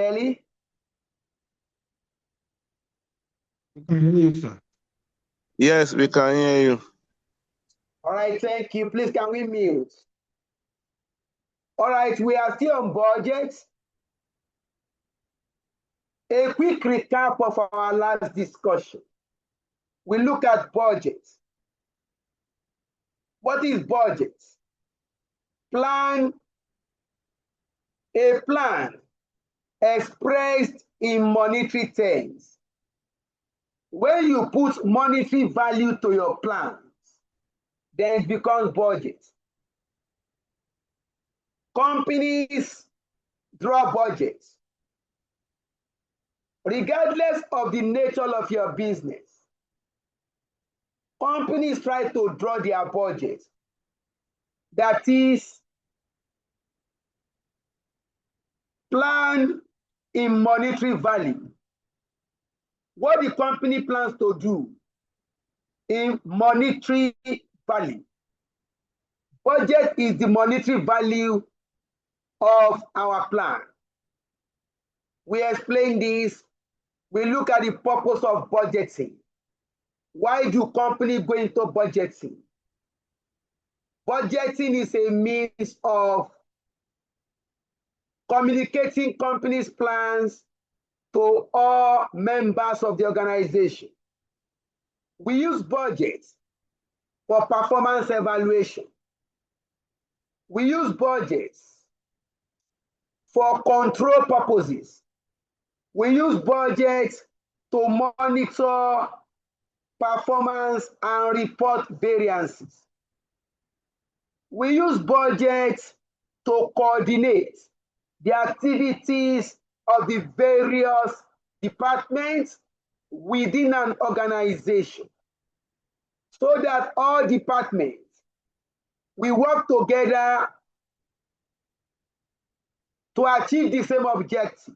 clearly? We can hear you, sir. Yes, we can hear you. All right, thank you. Please, can we mute? All right, we are still on budget. A quick recap of our last discussion. We look at budget. What is budget? Plan, a plan expressed in monetary terms. When you put monetary value to your plans, then it becomes budget. Companies draw budgets. Regardless of the nature of your business, companies try to draw their budget. That is, plan in monetary value. What the company plans to do in monetary value. Budget is the monetary value of our plan. We explain this. We look at the purpose of budgeting. Why do companies go into budgeting? Budgeting is a means of communicating companies' plans to all members of the organization. We use budgets for performance evaluation. We use budgets for control purposes. We use budgets to monitor performance and report variances. We use budgets to coordinate the activities of the various departments within an organization so that all departments we work together to achieve the same objective.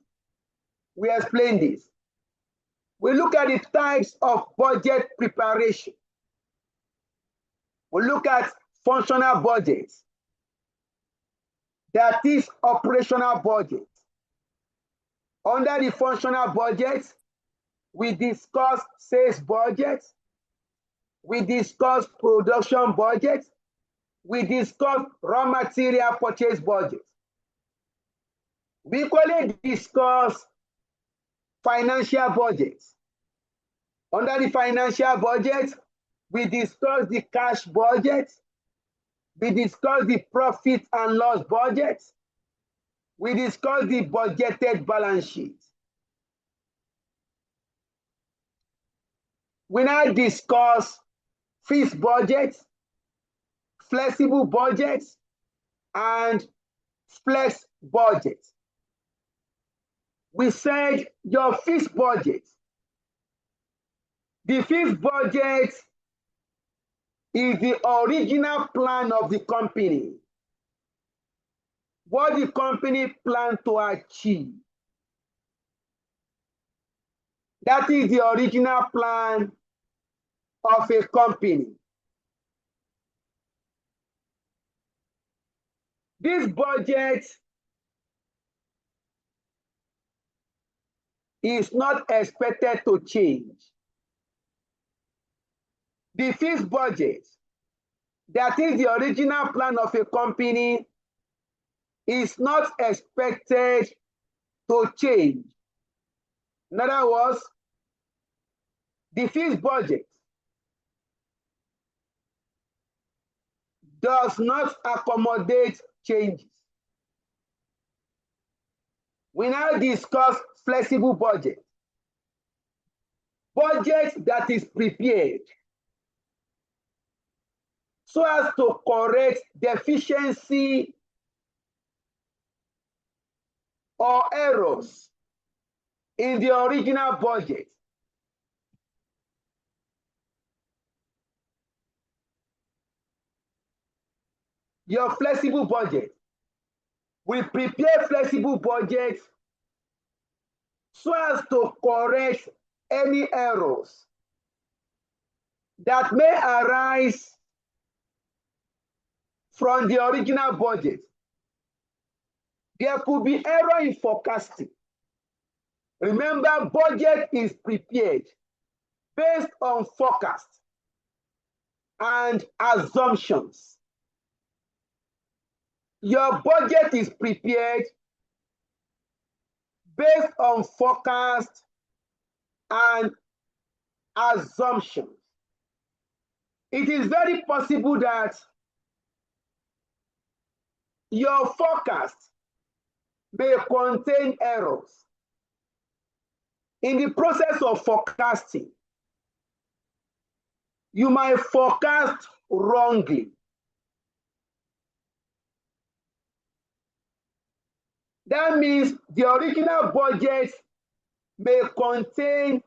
We explain this. We look at the types of budget preparation. We look at functional budgets. That is operational budget. Under the functional budget, we discuss sales budget. We discuss production budget. We discuss raw material purchase budget. We equally discuss financial budgets. Under the financial budget, we discuss the cash budget. We discuss the profit and loss budget. We discuss the budgeted balance sheet. We now discuss fixed budgets, flexible budgets, and flex budgets. We said your fixed budget. The fixed budget is the original plan of the company. What the company plans to achieve. That is the original plan of a company. This budget is not expected to change. The fixed budget, that is the original plan of a company, is not expected to change. In other words, the fixed budget does not accommodate changes. We now discuss flexible budget. Budget that is prepared so as to correct deficiency or errors in the original budget. Your flexible budget. We prepare flexible budgets so as to correct any errors that may arise from the original budget. There could be error in forecasting. Remember, budget is prepared based on forecast and assumptions. Your budget is prepared based on forecast and assumptions. It is very possible that your forecast may contain errors. In the process of forecasting, you might forecast wrongly. That means the original budget may contain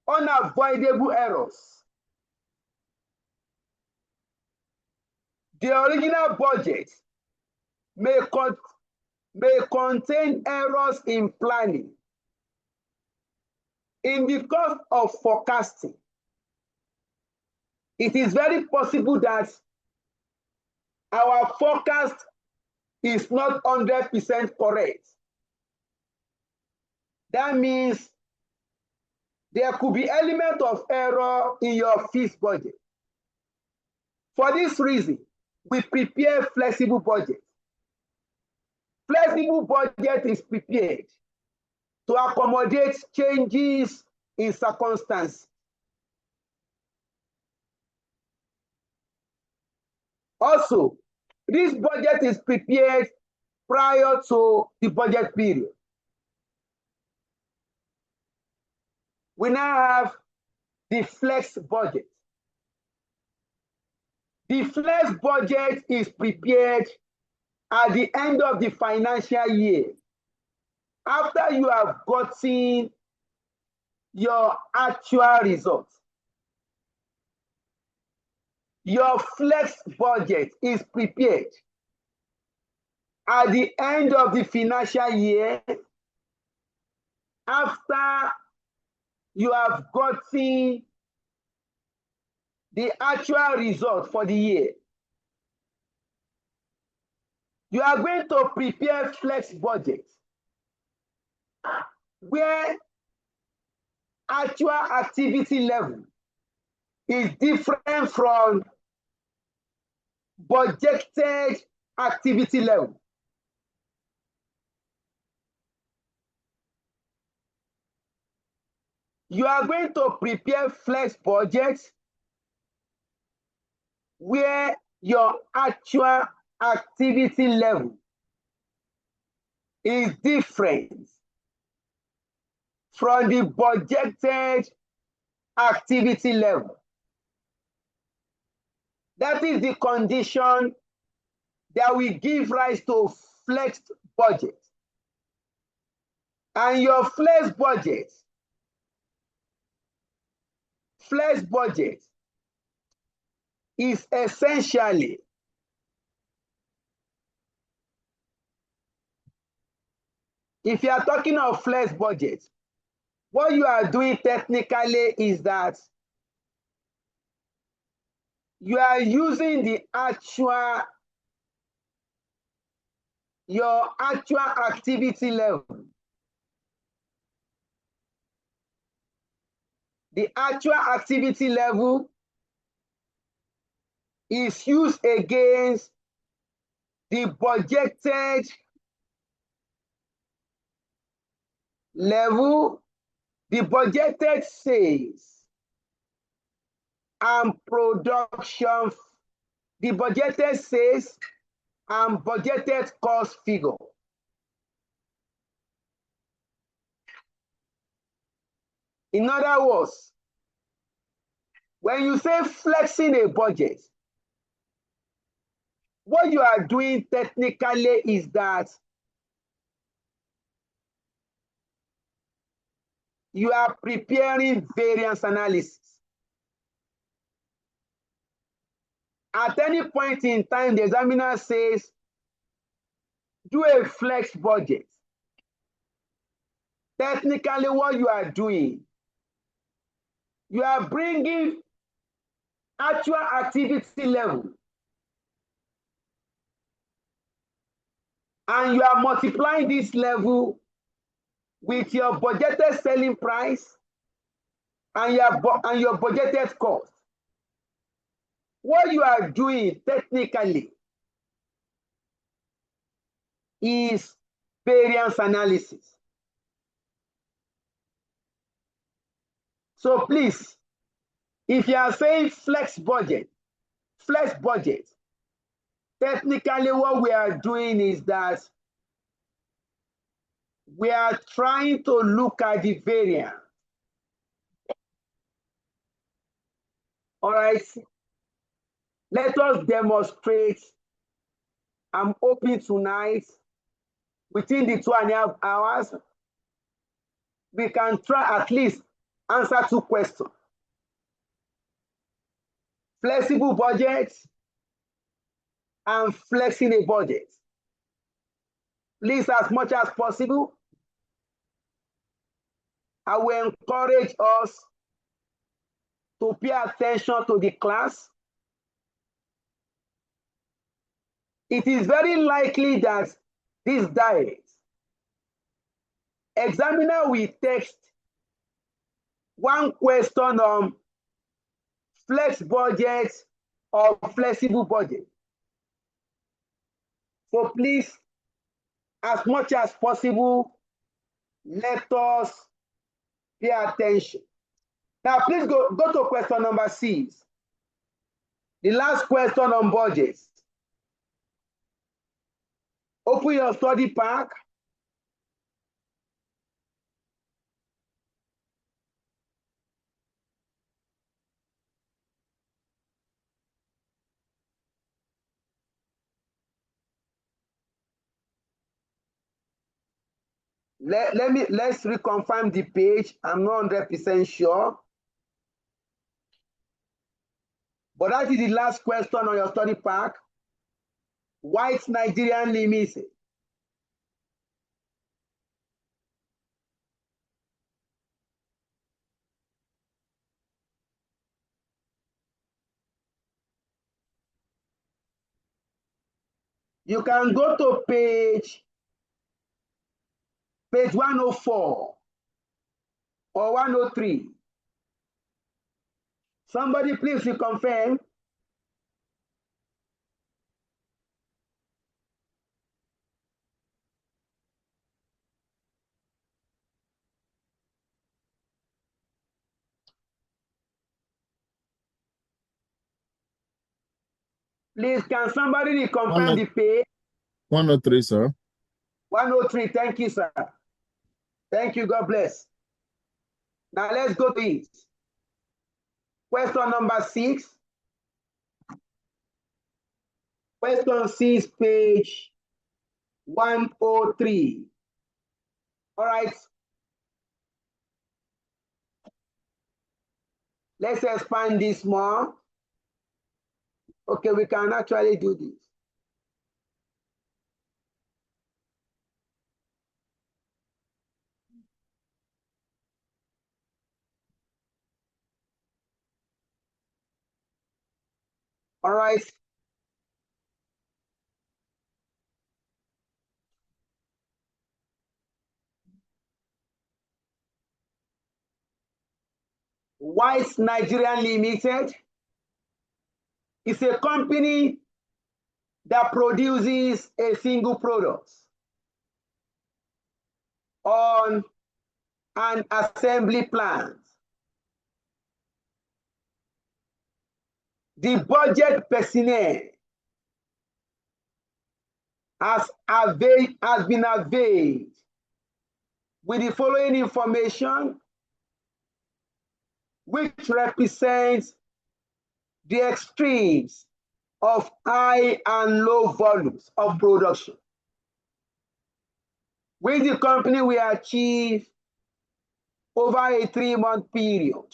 unavoidable errors. The original budget may contain errors in planning. In the course of forecasting, it is very possible that our forecast is not 100% correct. That means there could be element of error in your fixed budget. For this reason, we prepare flexible budget. Flexible budget is prepared to accommodate changes in circumstances. Also, this budget is prepared prior to the budget period. We now have the flex budget. The flex budget is prepared at the end of the financial year, after you have gotten your actual results. Your flex budget is prepared at the end of the financial year, after you have gotten the actual result for the year. You are going to prepare flex budget where actual activity level is different from budgeted activity level. You are going to prepare flex budget where your actual activity level is different from the budgeted activity level. That is the condition that will give rise to flexed budget. And your flex budget is essentially if you are talking of flex budget, what you are doing technically is that you are using your actual activity level. The actual activity level is used against the budgeted level, the budgeted sales and production, the budgeted sales and budgeted cost figure. In other words, when you say flexing a budget, what you are doing technically is that you are preparing variance analysis. At any point in time, the examiner says, do a flex budget. Technically, what you are doing, you are bringing actual activity level and you are multiplying this level with your budgeted selling price and your budgeted cost. What you are doing technically is variance analysis. So please, if you are saying flex budget, technically what we are doing is that we are trying to look at the variance. All right, let us demonstrate. I'm hoping tonight, within the 2.5 hours, we can try at least answer 2 questions. Flexible budget and flexing a budget. Please, as much as possible, I will encourage us to pay attention to the class. It is very likely that this diet, examiner will text 1 question on flex budget or flexible budget. So please, as much as possible, let us pay attention. Now, please go to question number 6. The last question on budgets. Open your study pack. Let's reconfirm the page. I'm not 100% sure. But that is the last question on your study pack. White Nigerian Limited. You can go to page 104 or 103. Somebody please reconfirm. Please, can somebody reconfirm the page? 103, sir. 103, thank you, sir. Thank you, God bless. Now let's go to it. Question number 6. Question 6, page 103. All right. Let's expand this more. Okay, we can actually do this. All right. White Nigerian Limited is a company that produces a single product on an assembly plant. The budget personnel has been availed with the following information, which represents the extremes of high and low volumes of production, which the company will achieve over a 3-month period.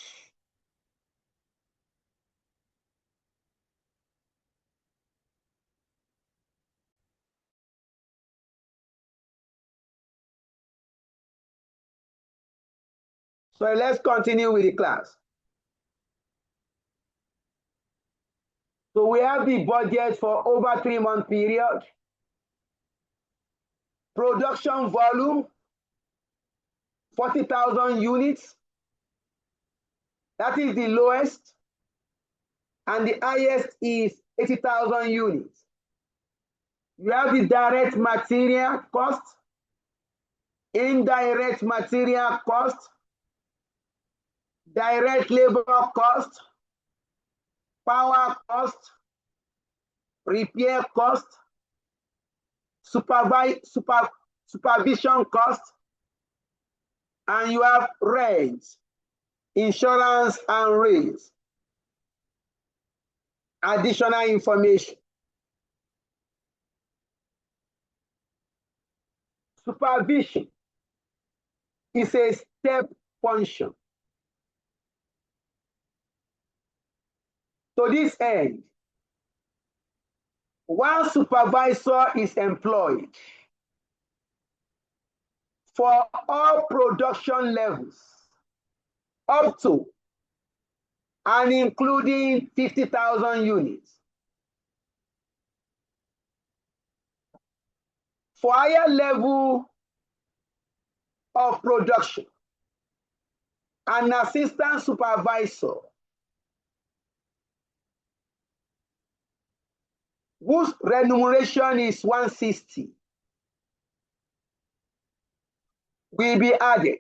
So let's continue with the class. So we have the budget for over 3-month period. Production volume 40,000 units. That is the lowest. And the highest is 80,000 units. You have the direct material cost, indirect material cost, direct labor cost, power cost, repair cost, supervision cost, and you have rent, insurance, and rates. Additional information. Supervision is a step function. To this end, one supervisor is employed for all production levels up to and including 50,000 units. For higher level of production, an assistant supervisor whose remuneration is 160 will be added.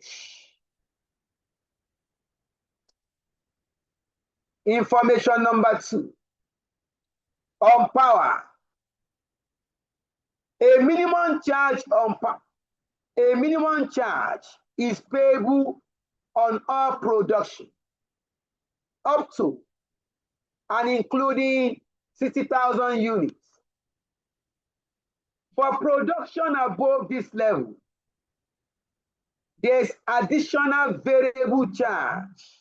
Information number 2. On power. A minimum charge is payable on all production up to and including 60,000 units. For production above this level, there's additional variable charge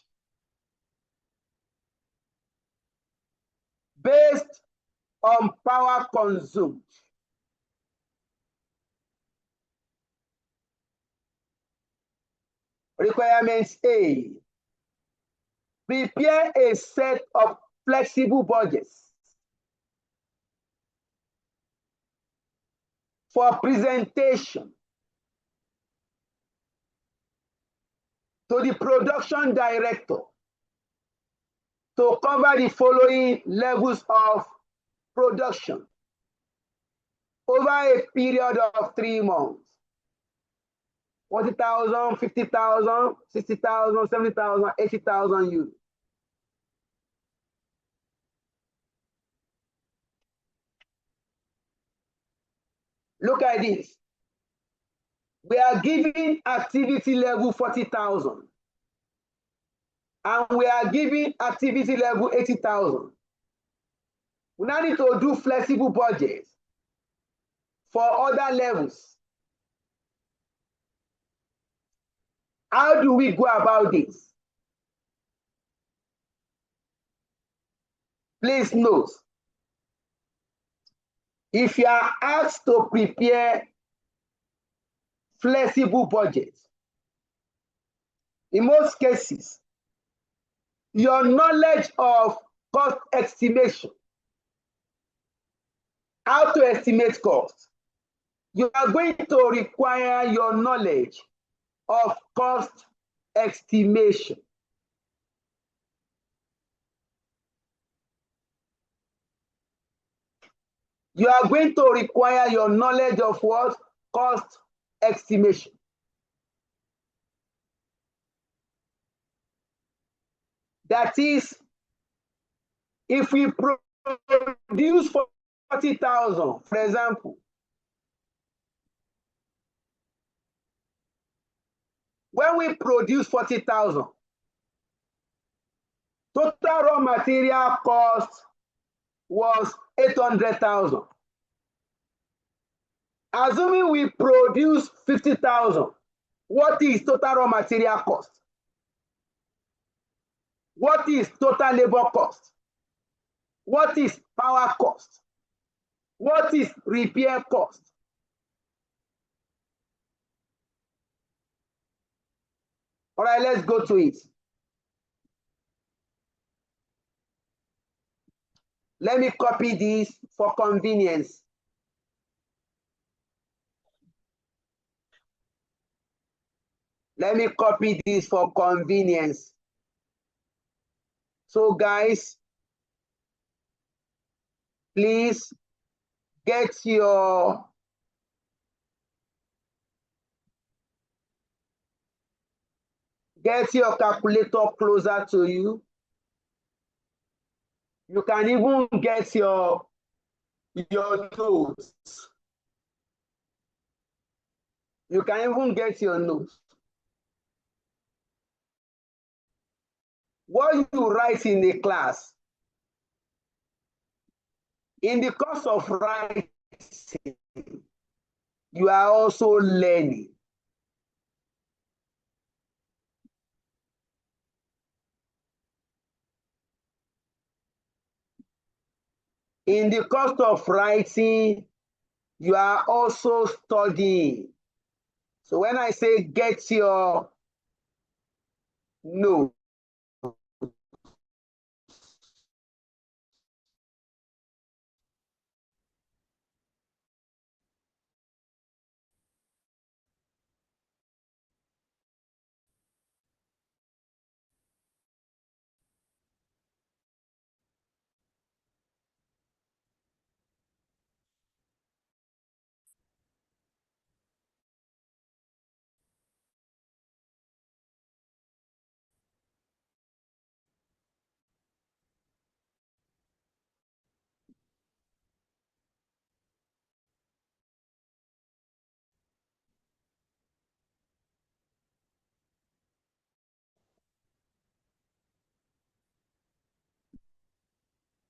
based on power consumed. Requirements A. Prepare a set of flexible budgets for presentation to the production director to cover the following levels of production over a period of 3 months. 40,000, 50,000, 60,000, 70,000, 80,000 units. Look at this. We are giving activity level 40,000. And we are giving activity level 80,000. We now need to do flexible budgets for other levels. How do we go about this? Please note, if you are asked to prepare flexible budgets, in most cases, your knowledge of cost estimation, how to estimate cost, you are going to require your knowledge of cost estimation. You are going to require your knowledge of what? Cost estimation. That is, if we produce 40,000, for example, when we produce 40,000, total raw material cost was 800,000. Assuming we produce 50,000, what is total raw material cost? What is total labor cost? What is power cost? What is repair cost? All right, let's go to it. Let me copy this for convenience. Let me copy this for convenience. So guys, please get your calculator closer to you. You can even get your notes. You can even get your notes. What you write in the class, in the course of writing, you are also learning. In the course of writing, you are also studying. So when I say get your notes,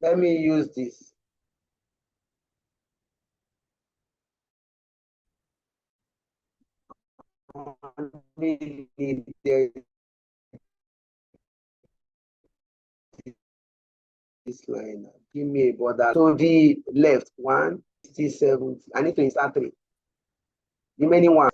let me use this. This line, give me a border. So the left 167. I need to insert 3. Remaining 1.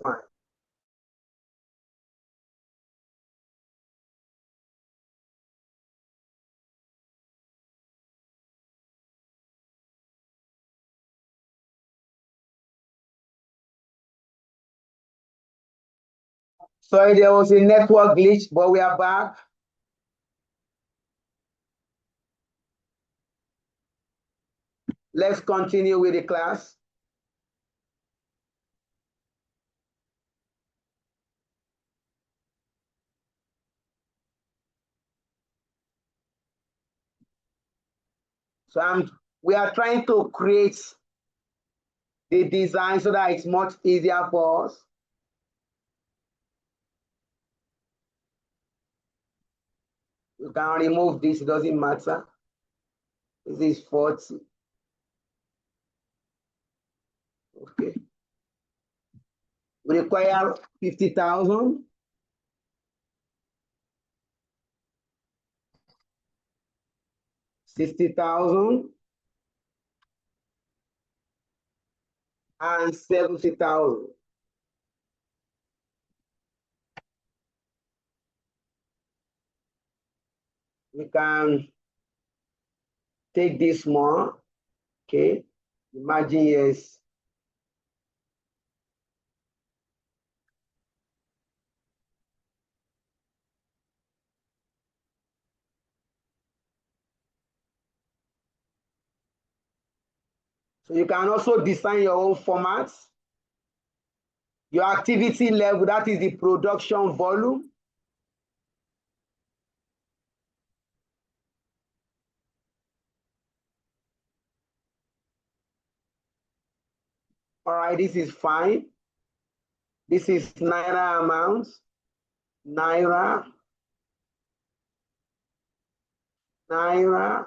Sorry, there was a network glitch, but we are back. Let's continue with the class. So we are trying to create the design so that it's much easier for us. You can remove this, it doesn't matter. This is 40. Okay. We require 50,000. 60,000. And 70,000. We can take this more. Okay. Imagine yes. So you can also design your own formats. Your activity level, that is the production volume. All right, this is fine. This is Naira amount. Naira. Naira.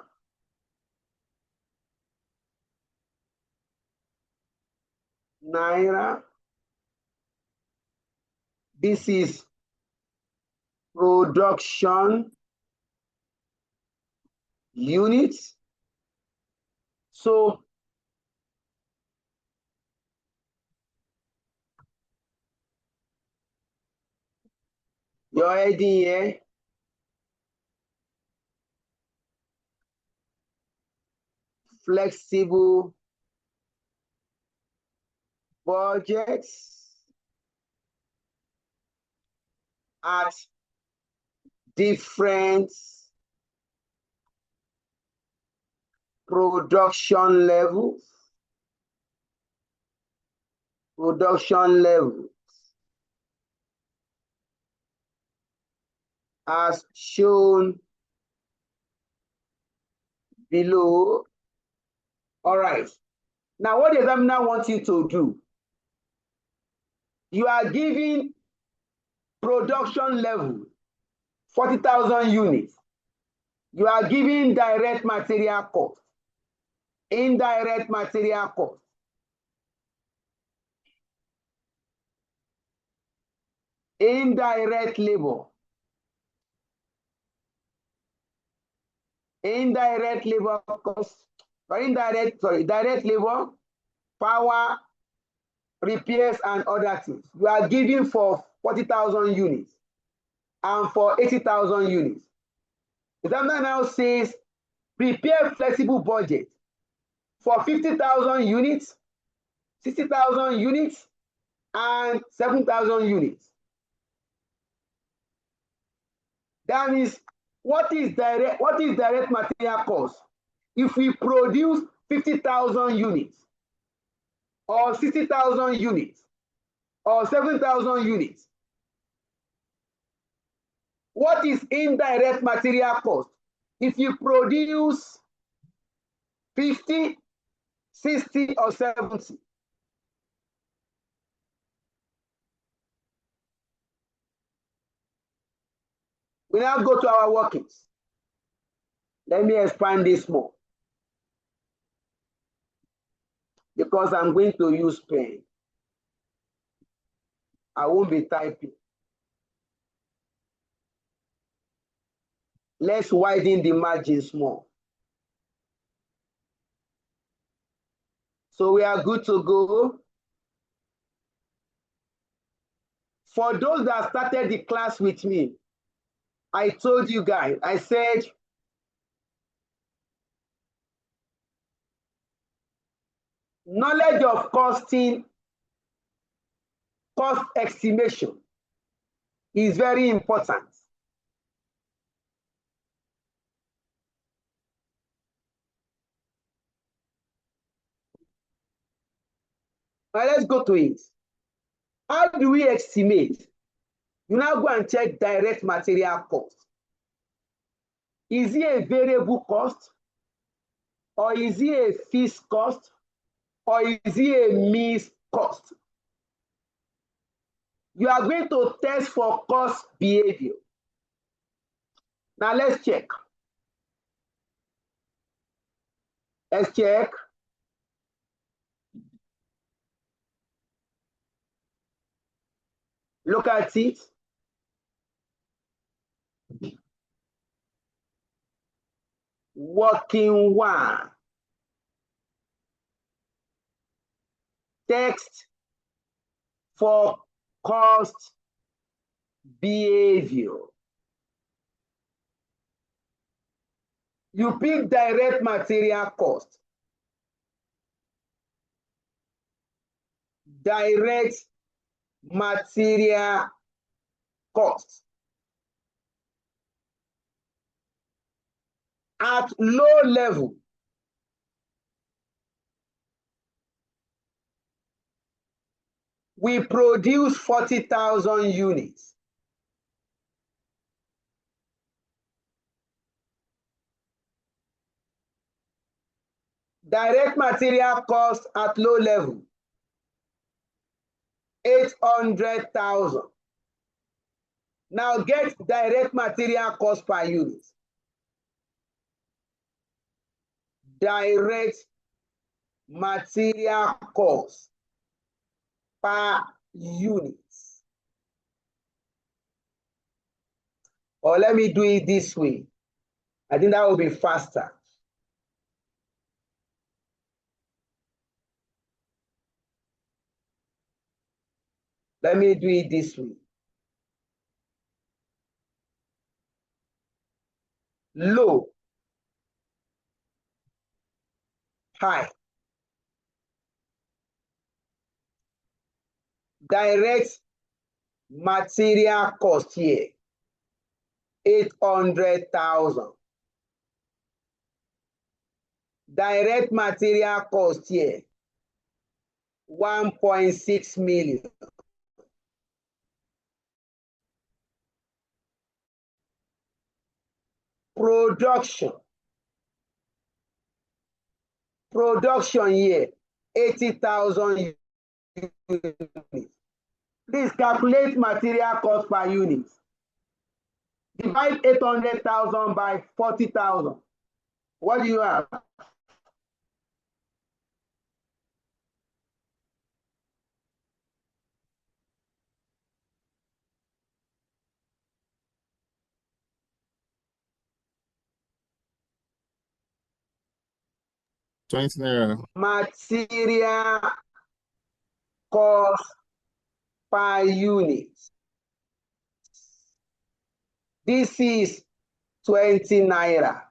Naira. This is production units. So you're heading here. Flexible budgets. at different production levels. As shown below. All right. Now, what the examiner wants you to do, you are giving production level 40,000 units. You are giving direct material cost, indirect material cost, indirect labor, cost, or direct labor, power, repairs, and other things. You are giving for 40,000 units and for 80,000 units. The examiner now says, prepare flexible budget for 50,000 units, 60,000 units, and 7,000 units. That means, what is direct material cost? If we produce 50,000 units, or 60,000 units, or 7,000 units, what is indirect material cost? If you produce 50, 60, or 70. We now go to our workings. Let me expand this more, because I'm going to use pen. I won't be typing. Let's widen the margins more. So we are good to go. For those that started the class with me, I told you guys, I said, knowledge of costing, cost estimation is very important. Now let's go to it. How do we estimate? You now go and check direct material cost. Is it a variable cost? Or is it a fixed cost? Or is it a mixed cost? You are going to test for cost behavior. Now let's check. Let's check. Look at it. Working one. Text for cost behavior. You pick direct material cost. Direct material cost. At low level, we produce 40,000 units. Direct material cost at low level, 800,000. Now get direct material cost per unit. Direct material cost per unit. Or let me do it this way. I think that will be faster. Let me do it this way. Low, high. Direct Material cost here, 800,000. Direct material cost here, 1.6 million. Production here, 80,000 units. Please calculate material cost per unit. Divide 800,000 by 40,000. What do you have? Naira. Material cost per unit. This is 20 naira.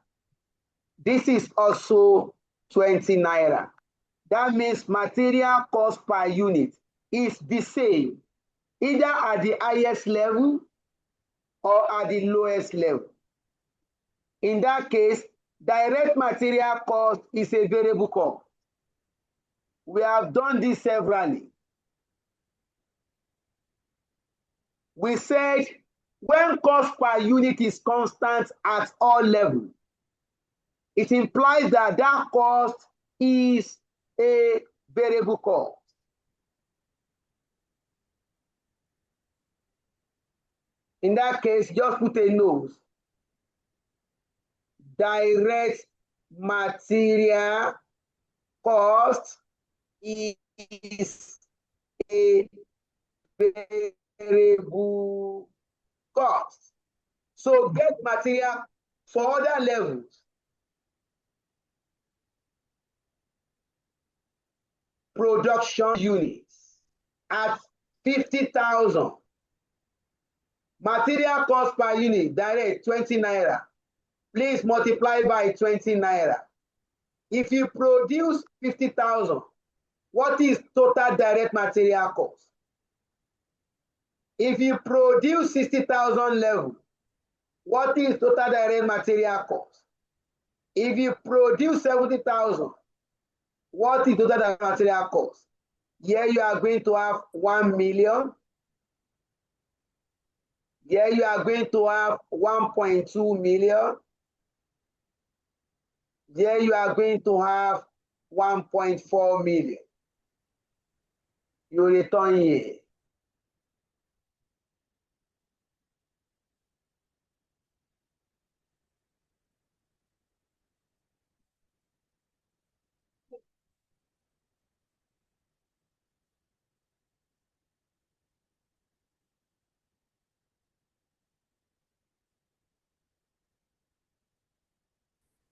This is also 20 naira. That means material cost per unit is the same, either at the highest level or at the lowest level. In that case, direct material cost is a variable cost. We have done this severally. We said when cost per unit is constant at all levels, it implies that that cost is a variable cost. In that case, just put a note. Direct material cost is a variable cost. So get material for other levels. Production units at 50,000. Material cost per unit, direct 20 naira. Please multiply by 20 naira. If you produce 50,000, what is total direct material cost? If you produce 60,000 level, what is total direct material cost? If you produce 70,000, what is total direct material cost? Here you are going to have 1 million. Here you are going to have 1.2 million. Here you are going to have 1.4 million. You return here.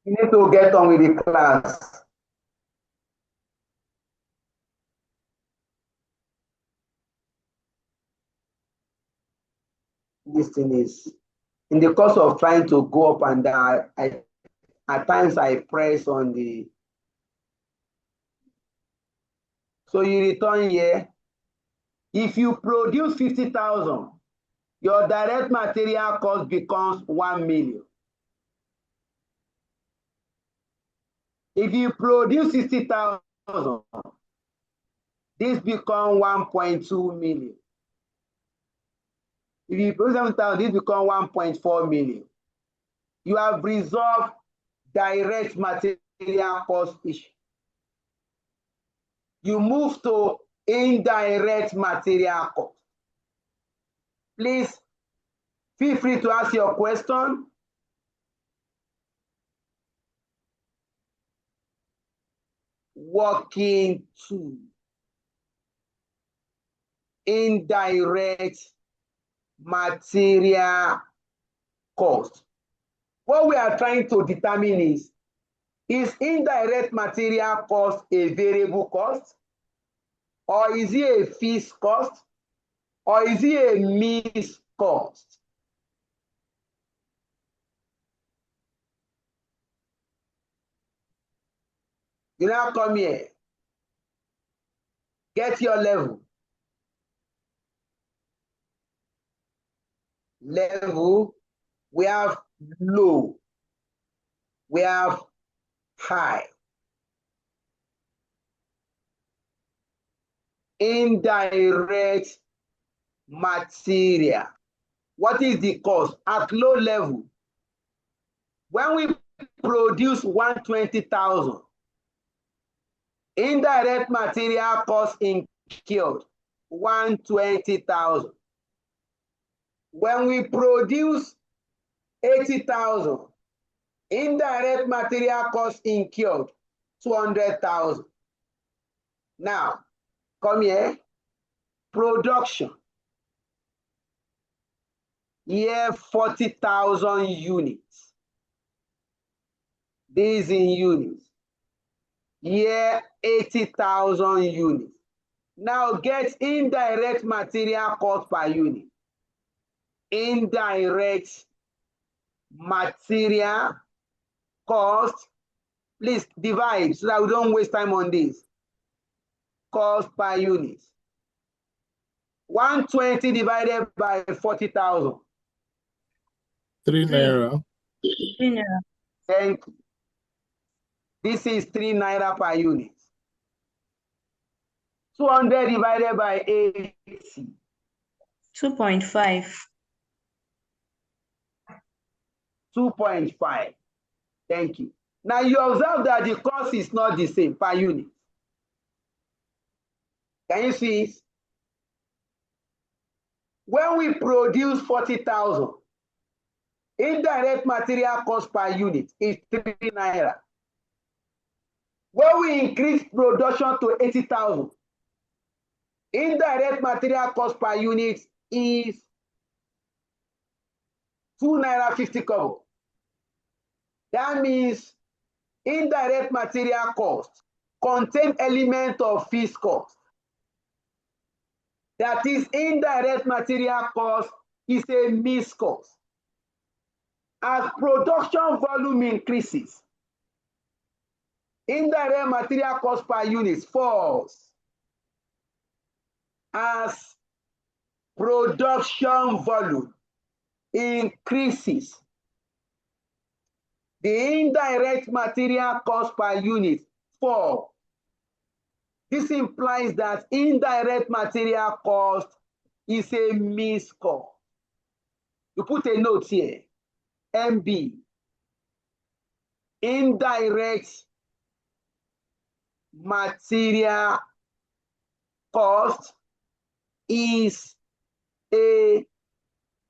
You need to get on with the class. This thing is, in the course of trying to go up and down, at times I press on the, so you return here. If you produce 50,000, your direct material cost becomes 1 million. If you produce 60,000, this becomes 1.2 million. If you produce 7,000, this becomes 1.4 million. You have resolved direct material cost issue. You move to indirect material cost. Please feel free to ask your question. Working to indirect material cost. What we are trying to determine is indirect material cost a variable cost, or is it a fixed cost, or is it a mixed cost? You now come here, get your level. level, we have low, we have high. Indirect material. What is the cost? At low level, when we produce 120,000, indirect material cost incurred 120,000. When we produce 80,000, indirect material cost incurred 200,000. Now, come here. Production. Here, 40,000 units. This in units. Here, 80,000 units. Now get indirect material cost per unit. Indirect material cost. Please divide so that we don't waste time on this. Cost per unit. 120 divided by 40,000. 3 naira. 3 naira. Thank you. This is 3 naira per unit. 200 divided by 80. 2.5. 2.5. Thank you. Now you observe that the cost is not the same per unit. Can you see it? When we produce 40,000, indirect material cost per unit is 3 naira. When we increase production to 80,000, indirect material cost per unit is 2 naira 50 kobo. That means indirect material cost contain element of fixed cost. That is, indirect material cost is a mixed cost. As production volume increases, indirect material cost per unit falls. As production volume increases, the indirect material cost per unit falls. This implies that indirect material cost is a mixed cost. You put a note here, MB. Indirect material cost is a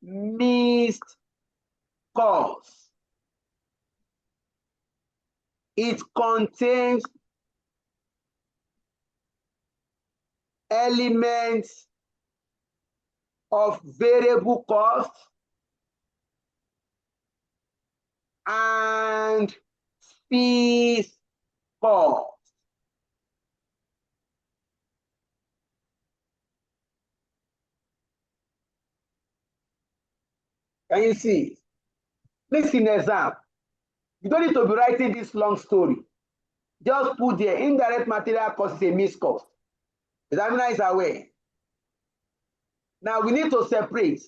mixed cost. It contains elements of variable cost and fixed cost. Can you see? Please, in exam, you don't need to be writing this long story. Just put there, indirect material cost is a mixed cost. Examiner is aware. Now we need to separate.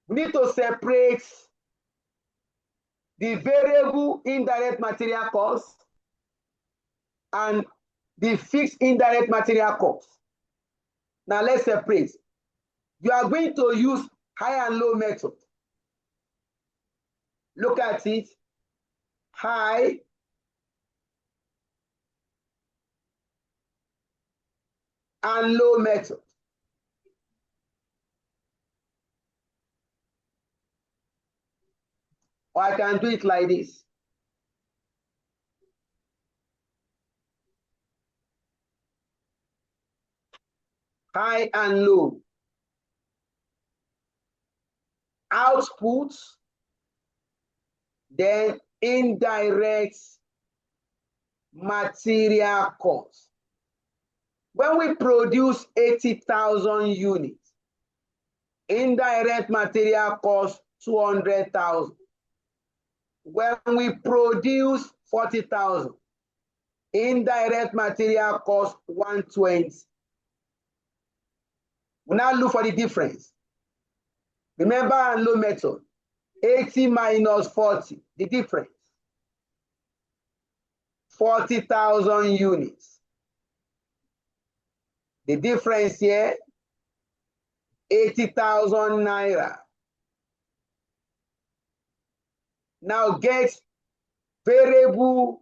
We need to separate the variable indirect material cost and the fixed indirect material cost. Now let's separate. You are going to use high and low method. Look at it. High and low method. Or I can do it like this. High and low. Output, then indirect material cost. When we produce 80,000 units, indirect material cost 200,000. When we produce 40,000, indirect material cost 120. We now look for the difference. Remember and low method. 80 minus 40, the difference. 40,000 units. The difference here, 80,000 naira. Now get variable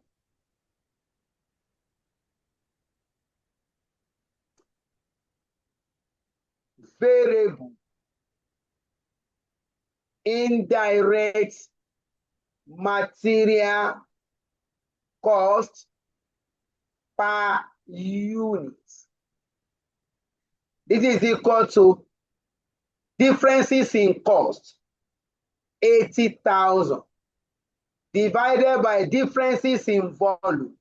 indirect material cost per unit. This is equal to differences in cost, 80,000, divided by differences in volume,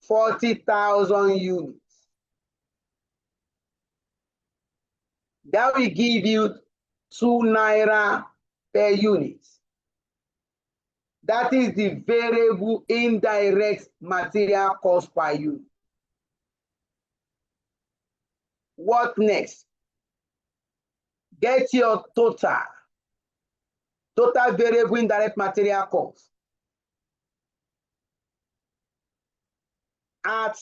40,000 units. That will give you 2 naira per unit. That is the variable indirect material cost per unit. What next? Get your total variable indirect material cost. At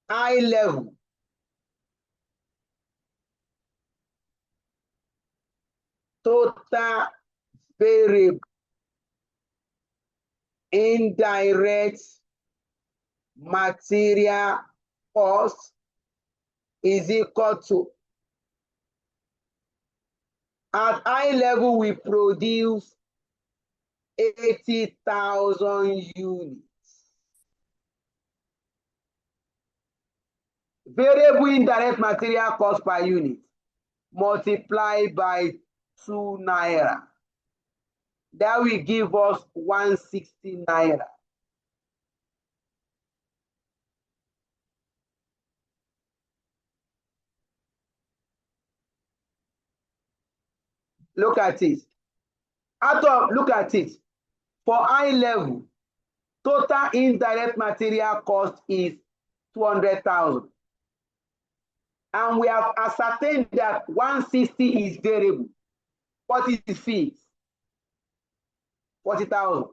high level, total variable indirect material cost is equal to, at high level we produce 80,000 units. Variable indirect material cost per unit multiplied by 2 naira. That will give us 160 naira. Look at it. Look at it. For high level, total indirect material cost is 200,000. And we have ascertained that 160 is variable. What is fixed? 40,000.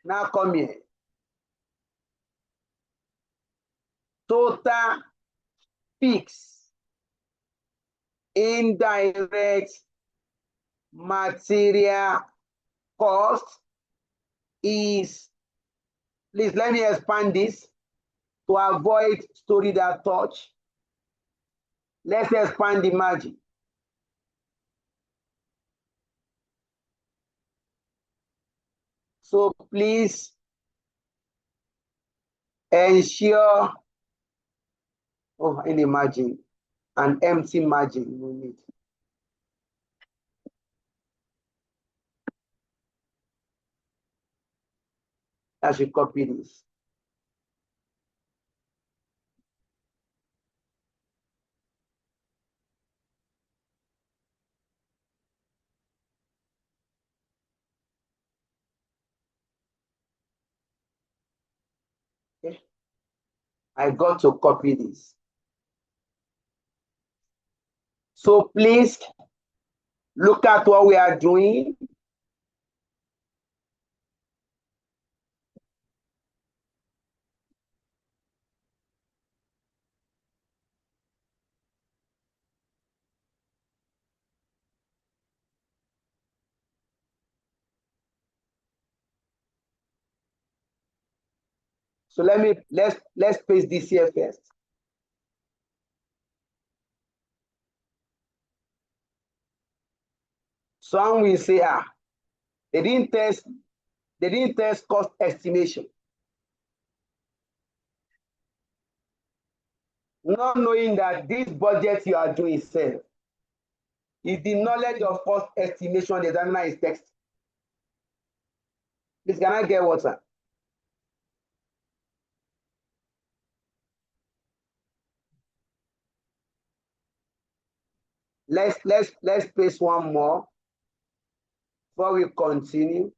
Now come here. Total fixed indirect material cost is, please let me expand this to avoid story that touch. Let's expand the margin. So please ensure, in the margin, an empty margin we need. I should copy this. Okay. I got to copy this. So please look at what we are doing. So let's paste this here first. Some will say, they didn't test cost estimation. Not knowing that this budget you are doing itself is the knowledge of cost estimation the examiner is text. Please, can I get water? Let's paste one more before we continue.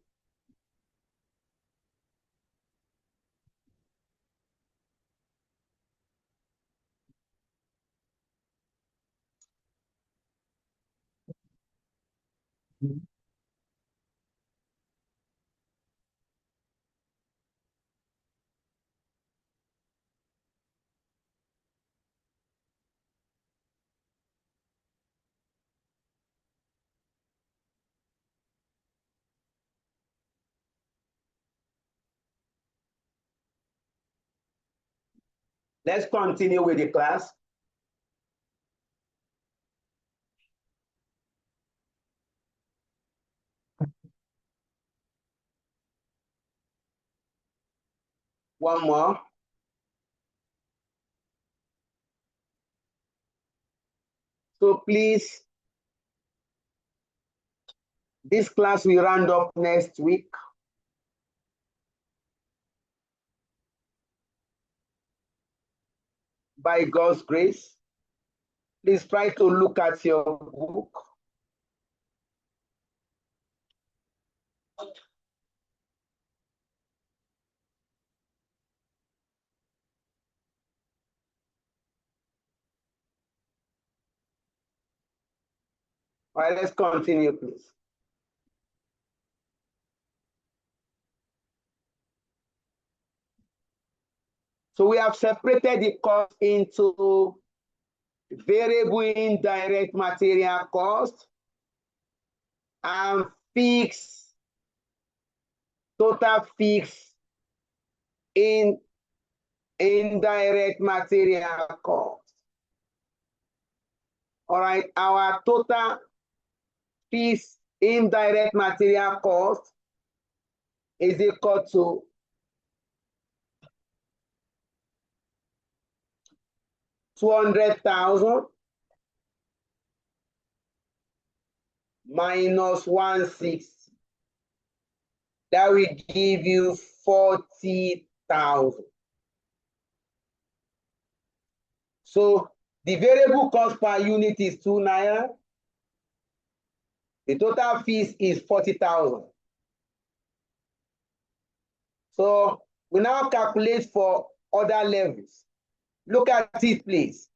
Let's continue with the class. One more. So please, this class will round up next week. By God's grace, please try to look at your book. All right, let's continue, please. So we have separated the cost into variable indirect material cost and fixed, total fixed indirect material cost. All right, our total fixed indirect material cost is equal to $200,000 minus 160. That will give you 40,000. So the variable cost per unit is 2 naira. The total fees is 40,000. So we now calculate for other levels. Look at it, please.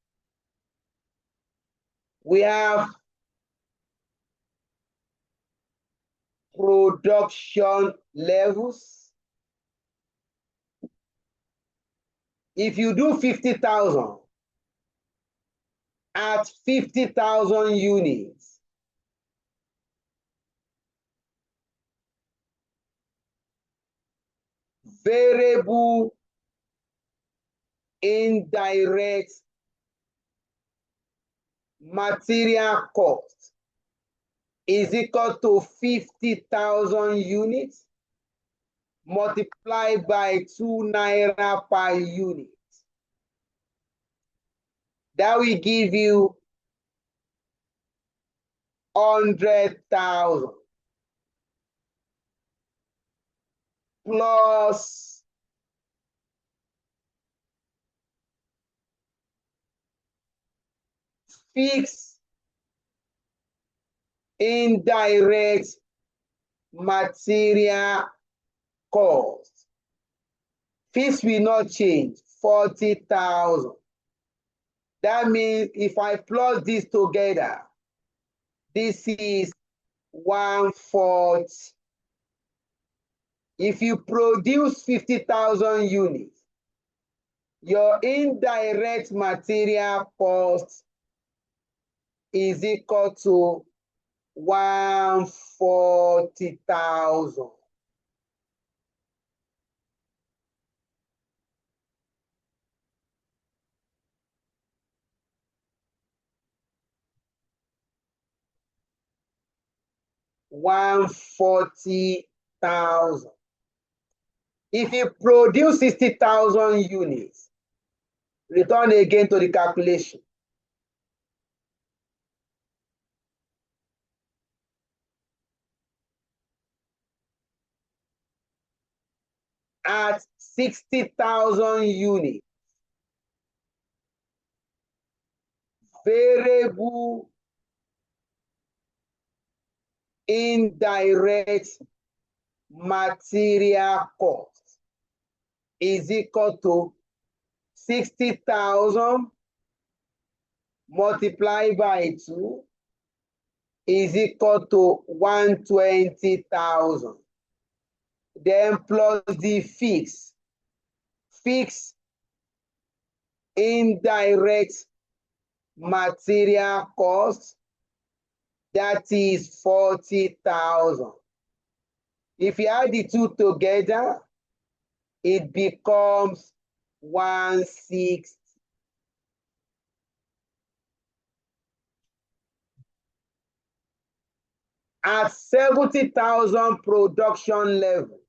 We have production levels. If you do 50,000 at 50,000 units, variable indirect material cost is equal to 50,000 units multiplied by 2 naira per unit. That will give you 100,000 plus fixed indirect material cost. Fixed will not change, 40,000. That means if I plus this together, this is 140. If you produce 50,000 units, your indirect material cost is equal to 140,000. $140,000. If you produce 60,000 units, return again to the calculation. At 60,000 units, variable indirect material cost is equal to 60,000 multiplied by 2 is equal to 120,000. Then plus the fixed indirect material cost, that is 40,000. If you add the two together, it becomes 160. At 70,000 production level,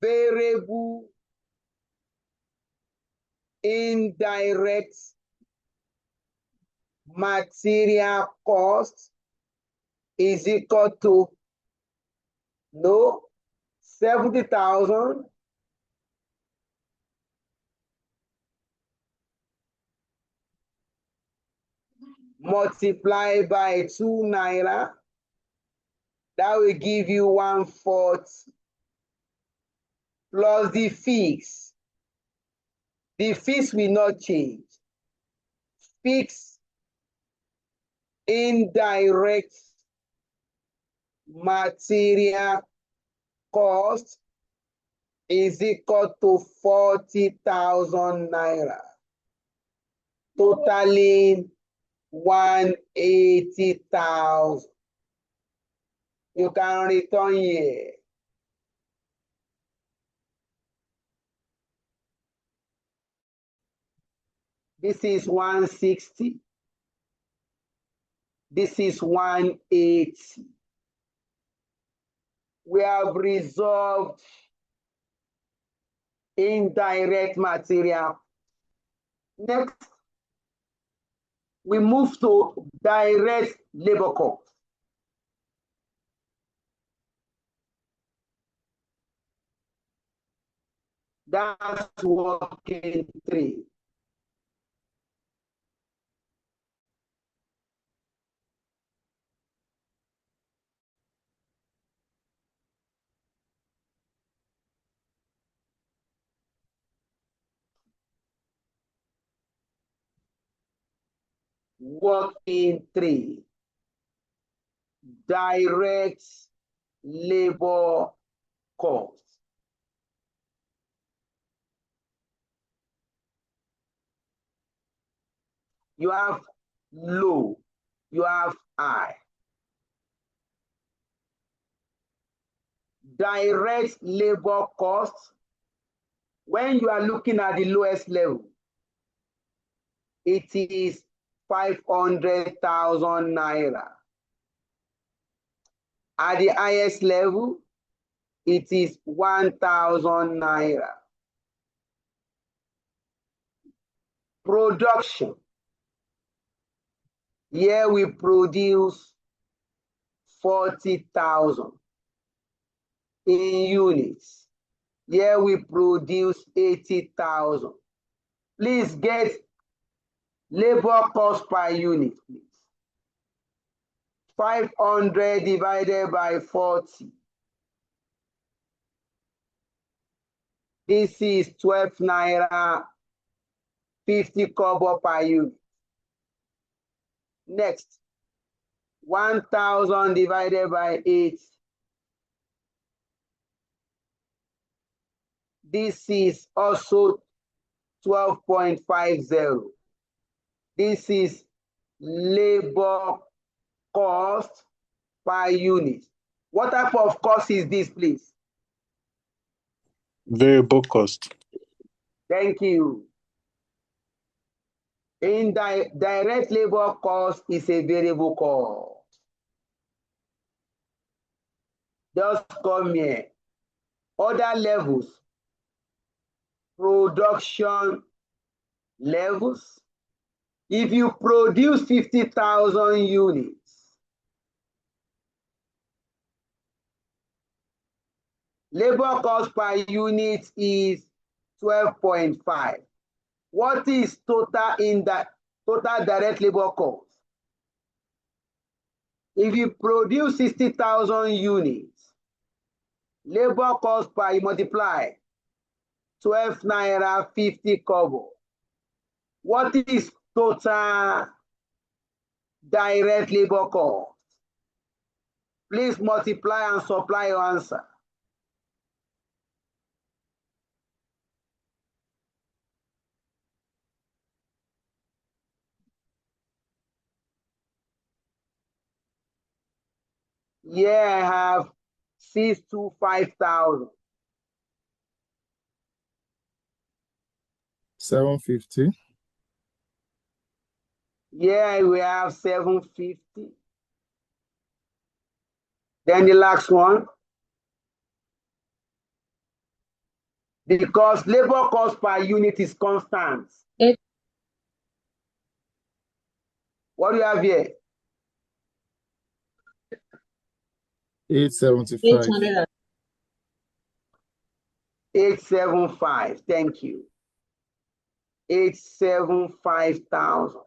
variable indirect material cost is equal to 70,000 multiplied by 2 naira. That will give you 1/4 plus the fixed. The fixed will not change. Fixed indirect material cost is equal to 40,000 naira, totaling 180,000. You can return here. This is 160. This is 180. We have resolved indirect material. Next, we move to direct labor cost. That's working 3. Working 3. Direct labor cost. You have low, you have high. Direct labor cost, when you are looking at the lowest level, it is 500,000 naira. At the highest level, it is 1,000 naira. Production. Here we produce 40,000 in units. Here we produce 80,000. Please get labor cost per unit, please. 500 divided by 40. This is 12 naira 50 kobo per unit. Next, 1,000 divided by 8. This is also 12.50. This is labor cost per unit. What type of cost is this, please? Variable cost. Thank you. Direct labor cost is a variable cost. Just come here. Other levels. Production levels. If you produce 50,000 units, labor cost per unit is 12.5. What is total direct labor cost? If you produce 60,000 units, Labor cost per, you multiply 12 naira 50 kobo. What is total direct labor cost? Please multiply and supply your answer. Yeah, I have 625,000. 750. Yeah, we have 750. Then the last one. Because labor cost per unit is constant. What do you have here? 875. 875. Thank you. 875,000.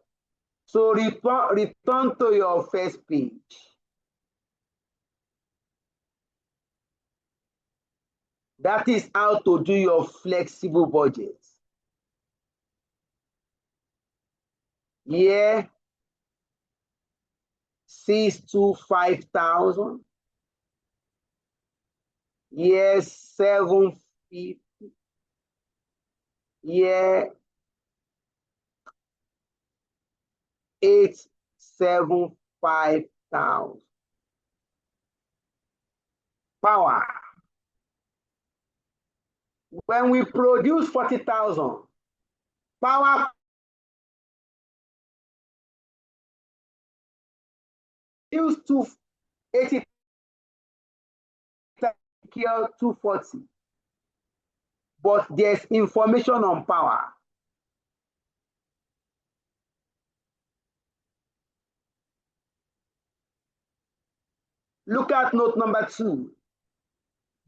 So return to your first page. That is how to do your flexible budget. Yeah. 625,000. Yes, 750. Yeah, 875,000. Power. When we produce 40,000, power used to 80 kill 240. But there's information on power. Look at note number 2.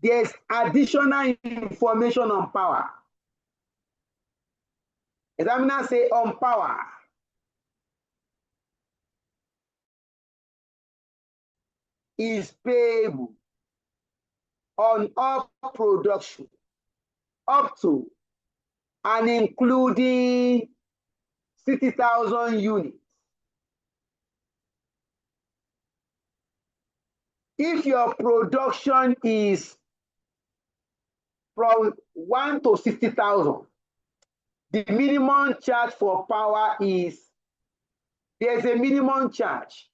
There's additional information on power. Examiner say on power. Is payable on all production up to and including 60,000 units. If your production is from 1 to 60,000, the minimum charge for power is, there's a minimum charge.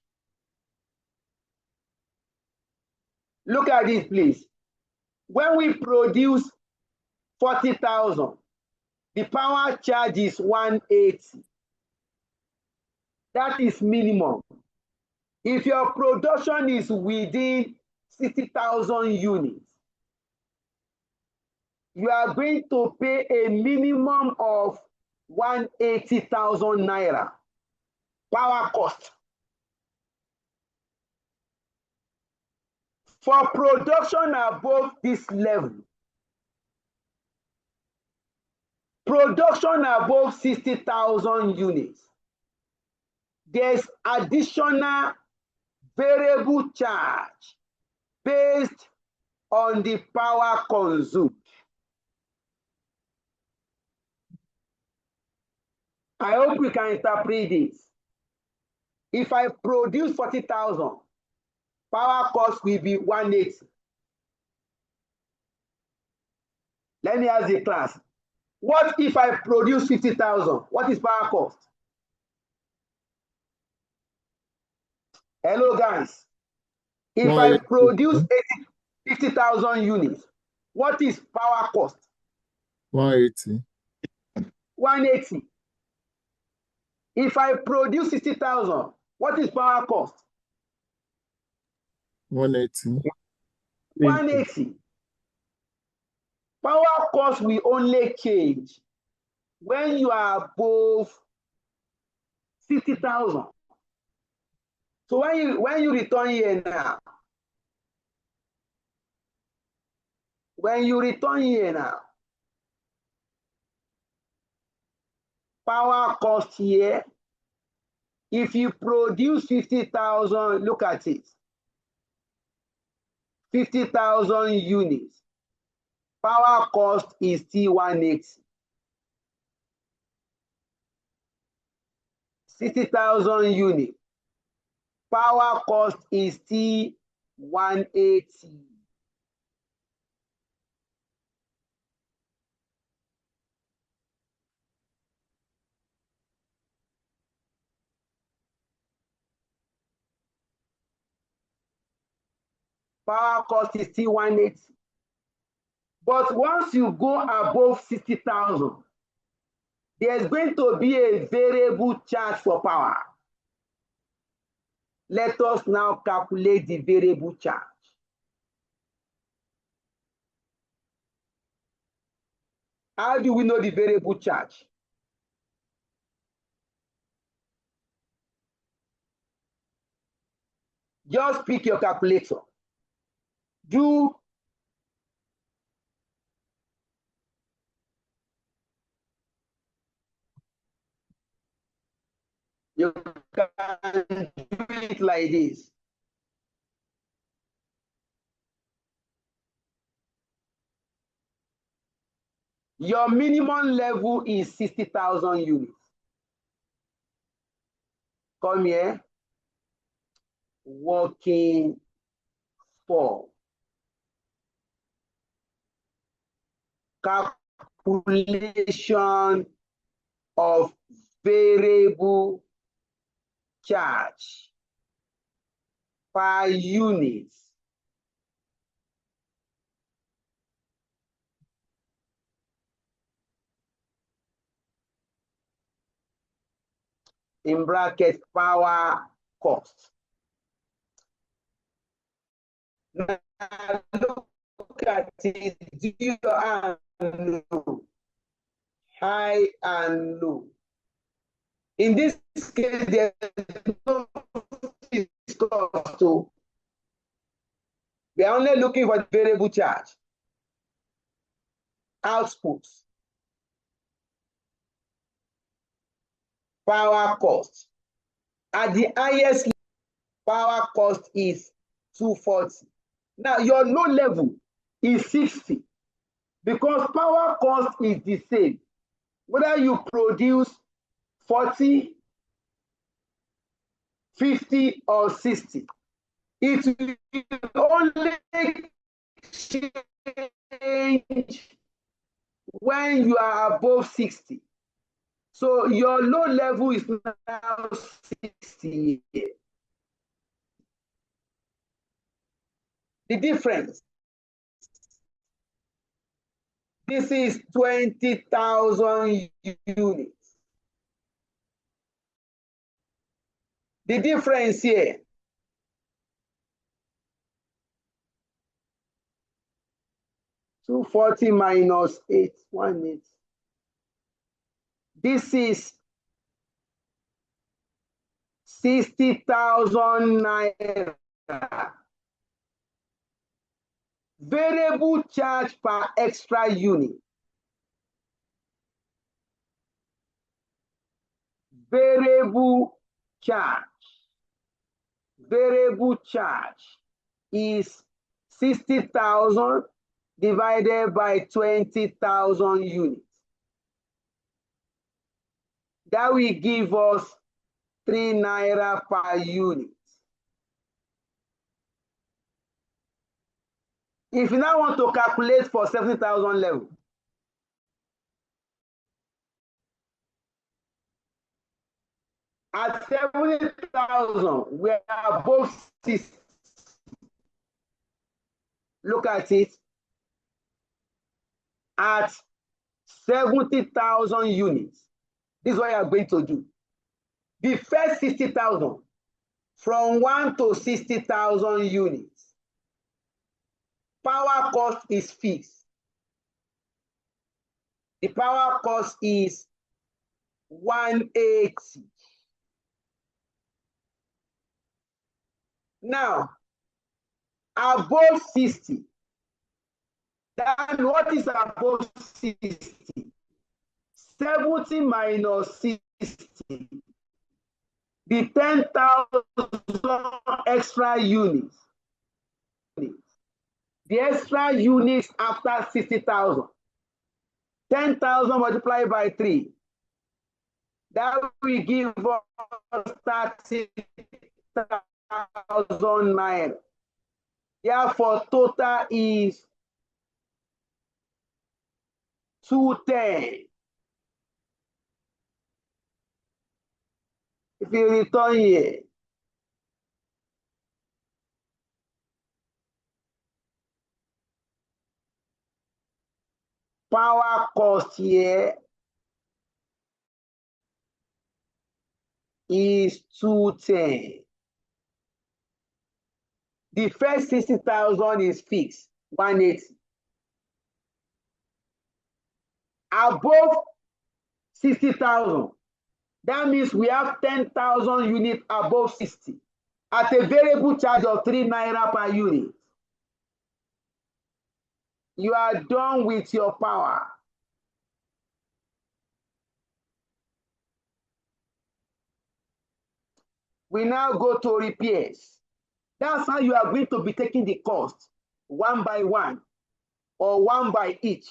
Look at this, please. When we produce 40,000, the power charge is 180. That is minimum. If your production is within 60,000 units, you are going to pay a minimum of 180,000 naira power cost. For production above this level, production above 60,000 units, there's additional variable charge based on the power consumed. I hope we can interpret this. If I produce 40,000, power cost will be 180. Let me ask the class. What if I produce 50,000? What is power cost? Hello, guys. If I produce 50,000 units, what is power cost? 180. 180. If I produce 60,000, what is power cost? 180. 180. Power cost will only change when you are above 60,000. So when you return here now, power cost here, if you produce 50,000, look at it. 50,000 units. Power cost is still 180. 60,000 units. Power cost is still 180. Power cost is still 180. But once you go above 60,000, there's going to be a variable charge for power. Let us now calculate the variable charge. How do we know the variable charge? Just pick your calculator. Do you can do it like this. Your minimum level is 60,000 units. Come here. Working for calculation of variable charge per unit. In bracket, power cost. Now look at it, zero and low, high and low. In this case, there is no cost, so we are only looking for the variable charge. Output. Power cost. At the highest power cost is 240. Now your low level is 60 because power cost is the same. Whether you produce 40, 50, or 60, it will only change when you are above 60. So your low level is now 60. The difference. This is 20,000 units. The difference here. $240 minus 818. This is 60,000 naira. Variable charge per extra unit. Variable charge. Variable charge is 60,000 divided by 20,000 units. That will give us 3 naira per unit. If you now want to calculate for 70,000 level, at 70,000, we are above 60. Look at it. At 70,000 units, this is what you are going to do. The first 60,000, from 1 to 60,000 units, power cost is fixed. The power cost is 180. Now, above 60, then what is above 60? 70 minus 60. The 10,000 extra units. the extra units after 60,000. 10,000 multiplied by 3. That will give us 30,000 naira. Therefore, total is 210. If you return here, power cost here is 210. The first 60,000 is fixed, 180. Above 60,000, that means we have 10,000 units above 60 at a variable charge of 3 naira per unit. You are done with your power. We now go to repairs. That's how you are going to be taking the cost one by one or one by each.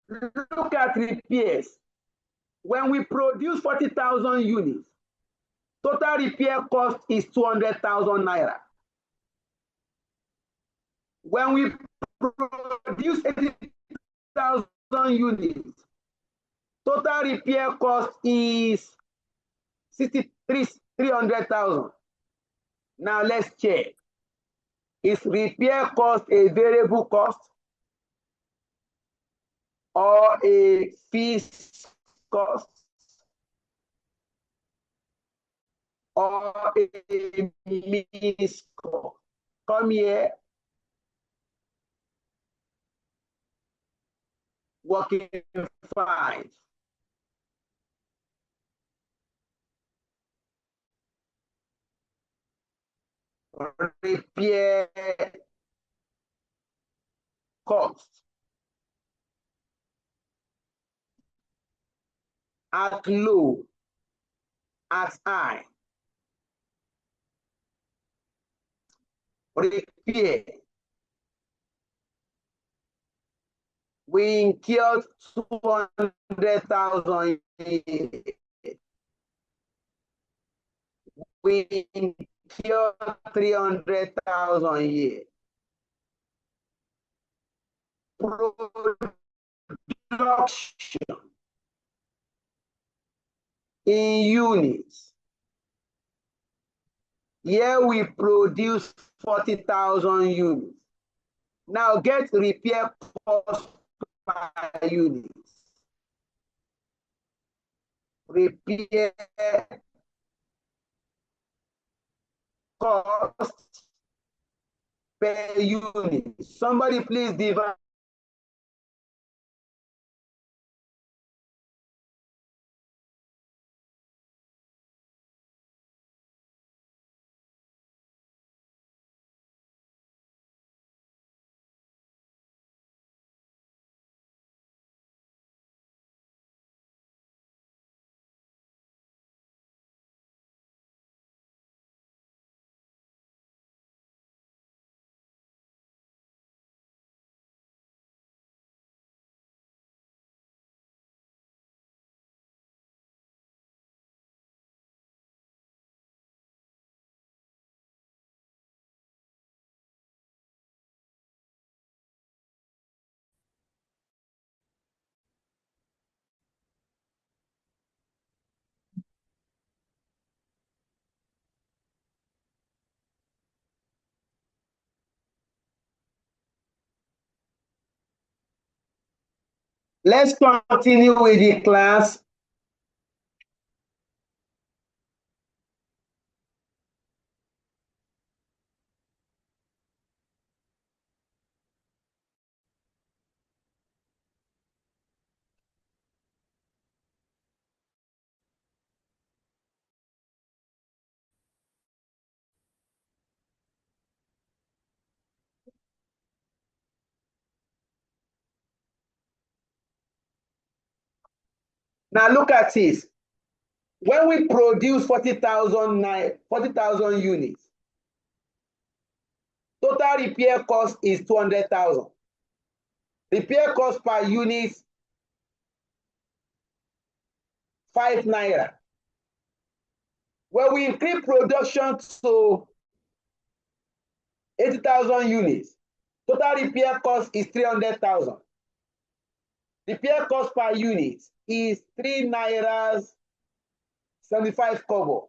Look at repairs. When we produce 40,000 units, total repair cost is 200,000 naira. When we produce 80,000 units, total repair cost is 300,000. Now let's check. Is repair cost a variable cost or a fixed cost or a mixed cost? Come here. Working 5. Repair cost at low, at high. Repair. We incurred 200,000. We incurred 300,000 a year. Production in units. Here we produce 40,000 units. Now get repair cost per unit. Repair cost per unit. Somebody please divide. Let's continue with the class. Now look at this. When we produce 40,000 units, total repair cost is 200,000. Repair cost per unit 5 naira. When we increase production to 80,000 units, total repair cost is 300,000. Repair cost per unit is 3 naira 75 kobo.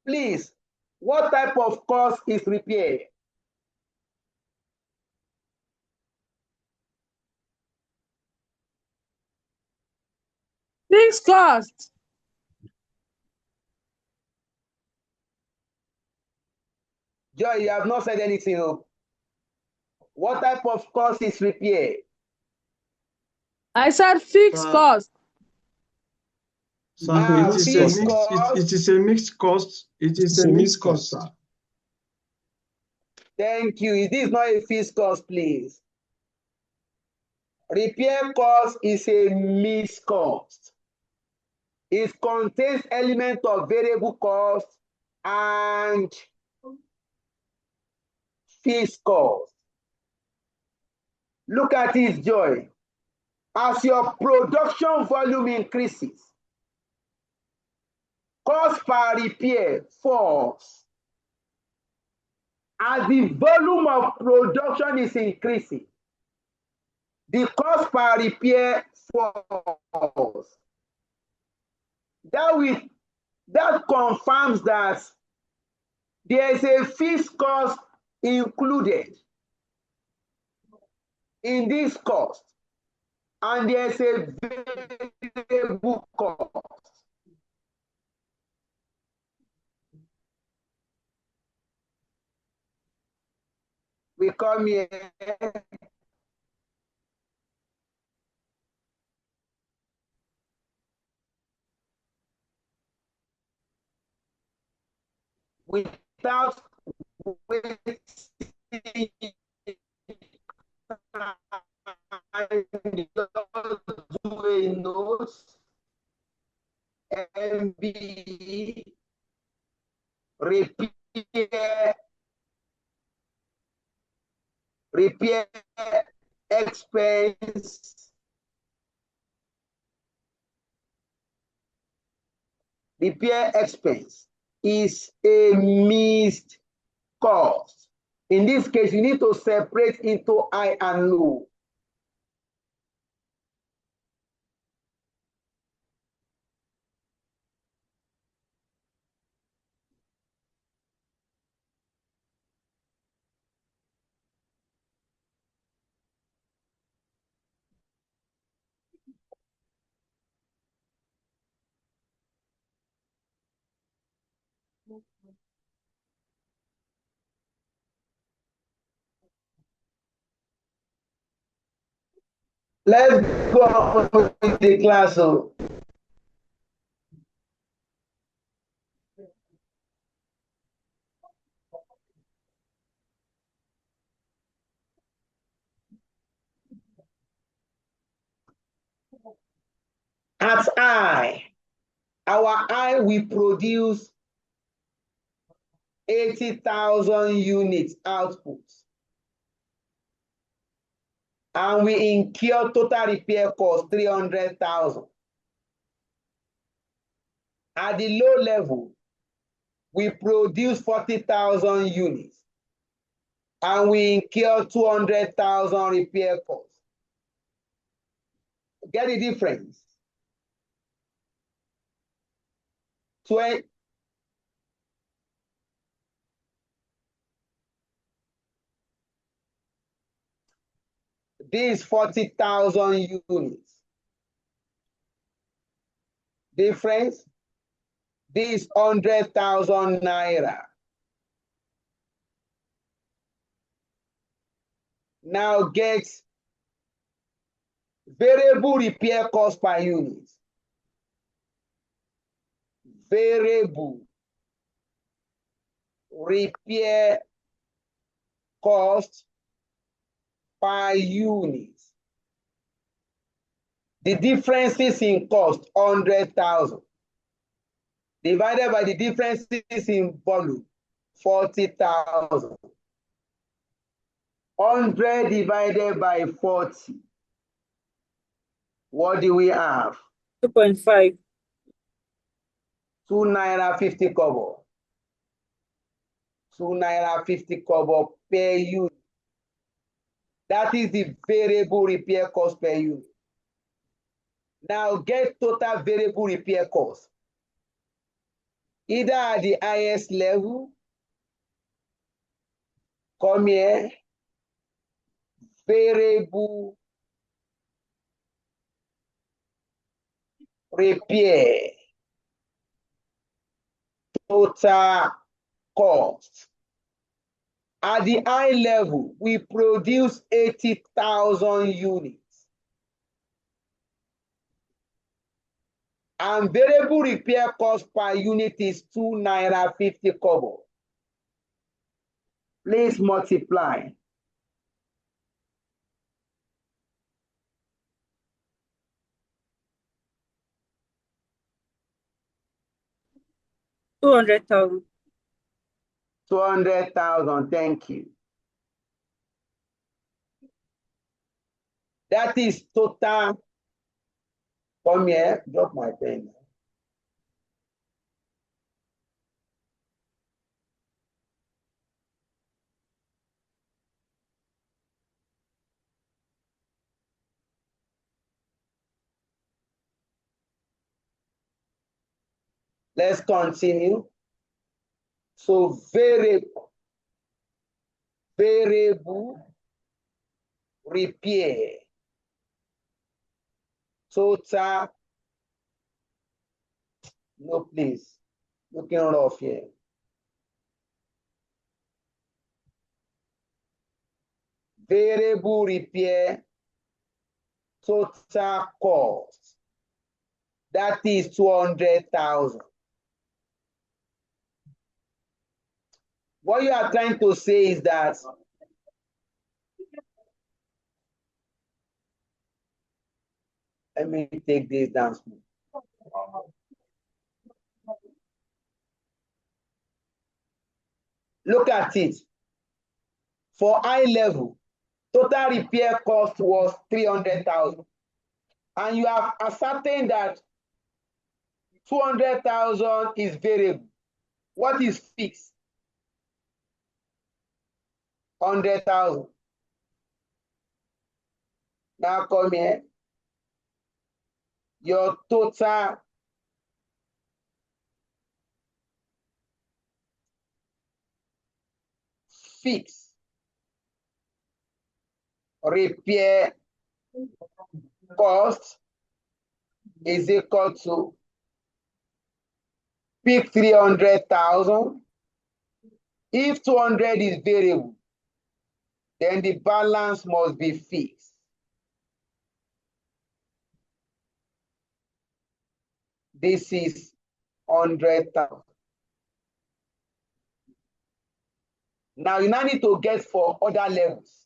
Please, what type of cost is repair? Fixed cost. Joy, you have not said anything. What type of cost is repair? I said fixed cost. Sir, it is fixed a cost. it is a mixed cost. It is a mixed cost, sir. Thank you. It is not a fixed cost, please. Repair cost is a mixed cost. It contains elements of variable cost and fixed cost. Look at it, Joy. As your production volume increases, cost per repair falls. As the volume of production is increasing, the cost per repair falls. That confirms that there is a fixed cost included in this cost, and there is a variable cost. We come here. Without wasting notes, MB, repair expense, repair expense is a mixed cost. In this case, you need to separate into high and low. Let's go on with the class. At I, our I will produce 80,000 units output, and we incur total repair cost 300,000. At the low level, we produce 40,000 units, and we incur 200,000 repair costs. Get the difference? This 40,000 units. Difference? This 100,000 naira. Now get variable repair cost per unit. Variable repair cost per unit. The differences in cost 100,000. divided by the differences in volume, 40,000. 100 divided by 40. What do we have? 2.5. 2 naira 50 kobo. 2 naira 50 kobo per unit. That is the variable repair cost per unit. Now get total variable repair cost. Either at the highest level, come here, variable repair total cost. At the high level, we produce 80,000 units. And variable repair cost per unit is 2 naira 50 kobo. Please multiply. $200,000. 200,000, thank you. That is total. Come here, drop my pen. Let's continue. So variable repair total. No, please. Looking rough here. Variable repair total cost. That is 200,000. What you are trying to say is that let me take this down. Look at it. For high level, total repair cost was 300,000. And you have ascertained that 200,000 is variable. What is fixed? 100,000. Now come here. Your total fixed repair cost is equal to pick 300,000. If 200 is variable, then the balance must be fixed. This is 100,000. Now you now need to get for other levels.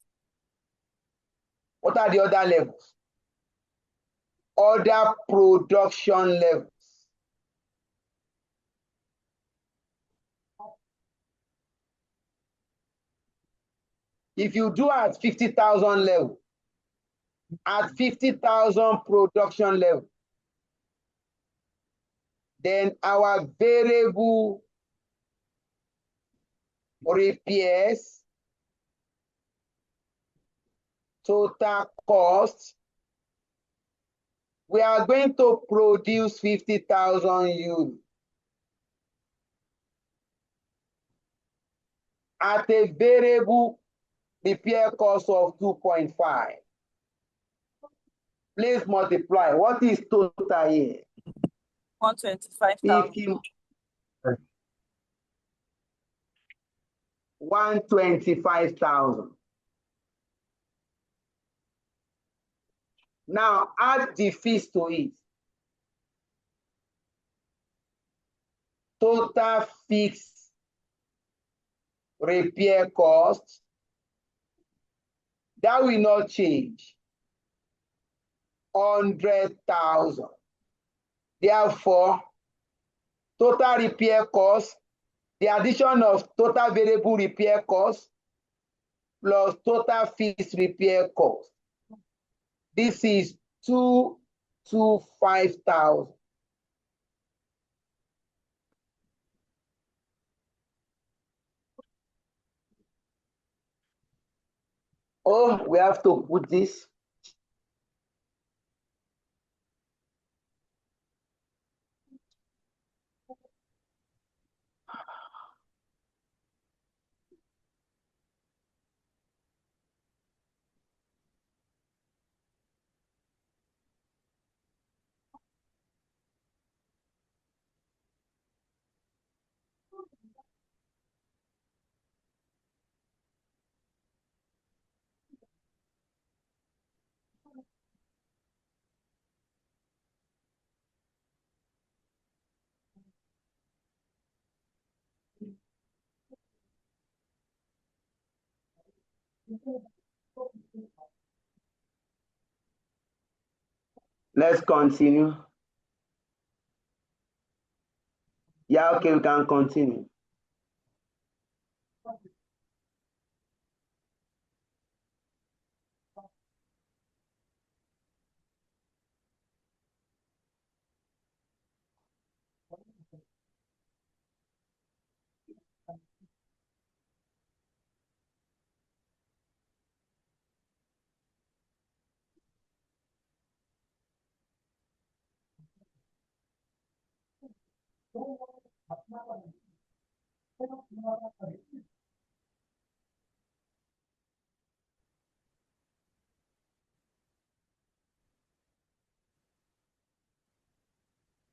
What are the other levels? Other production levels. If you do at 50,000 level, at 50,000 production level, then our variable repairs total cost, we are going to produce 50,000 units at a variable repair cost of 2.5. Please multiply. What is total here? 125,000. 125,000. Now add the fees to it. Total fixed repair cost, that will not change. 100,000. Therefore, total repair cost, the addition of total variable repair cost plus total fixed repair cost. This is 225,000. Oh, we have to put this. Let's continue. Yeah, okay, we can continue.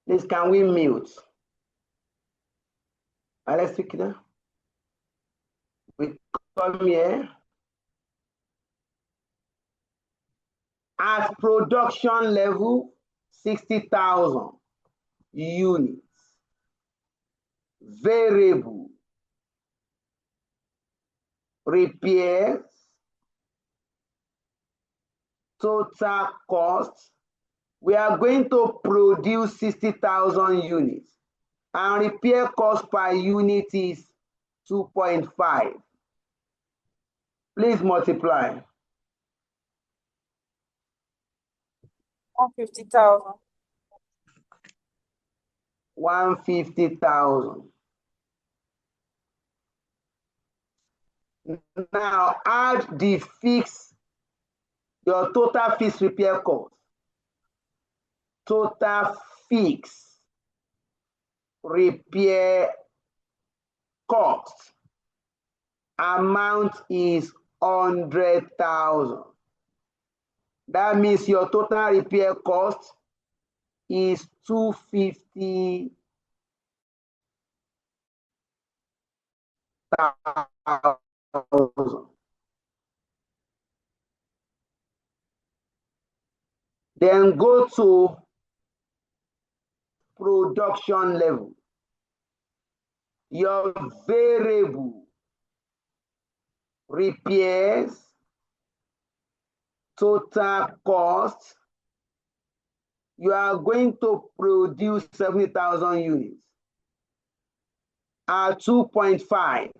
Please, can we mute? Let's speak now. We come here. At production level, 60,000 units. Variable repairs, total cost. We are going to produce 60,000 units, and repair cost per unit is 2.5. Please multiply. 150,000. 150,000. Now add the fixed, your total fixed repair cost. Total fixed repair cost amount is 100,000. That means your total repair cost is 250,000. Then go to production level. Your variable repairs, total cost, you are going to produce 70,000 units at 2.5.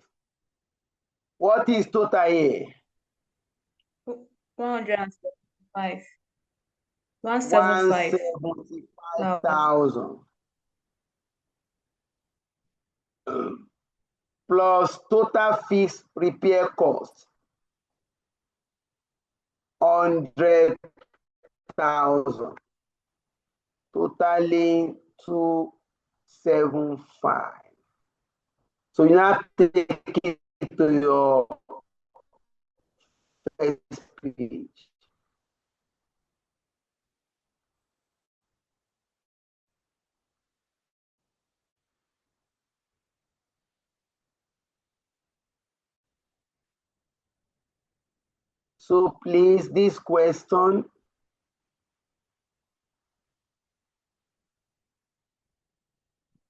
What is total here? 175. 175,000 plus total fixed repair cost 100,000, totaling 275. So you now take it to your first page. So please, this question,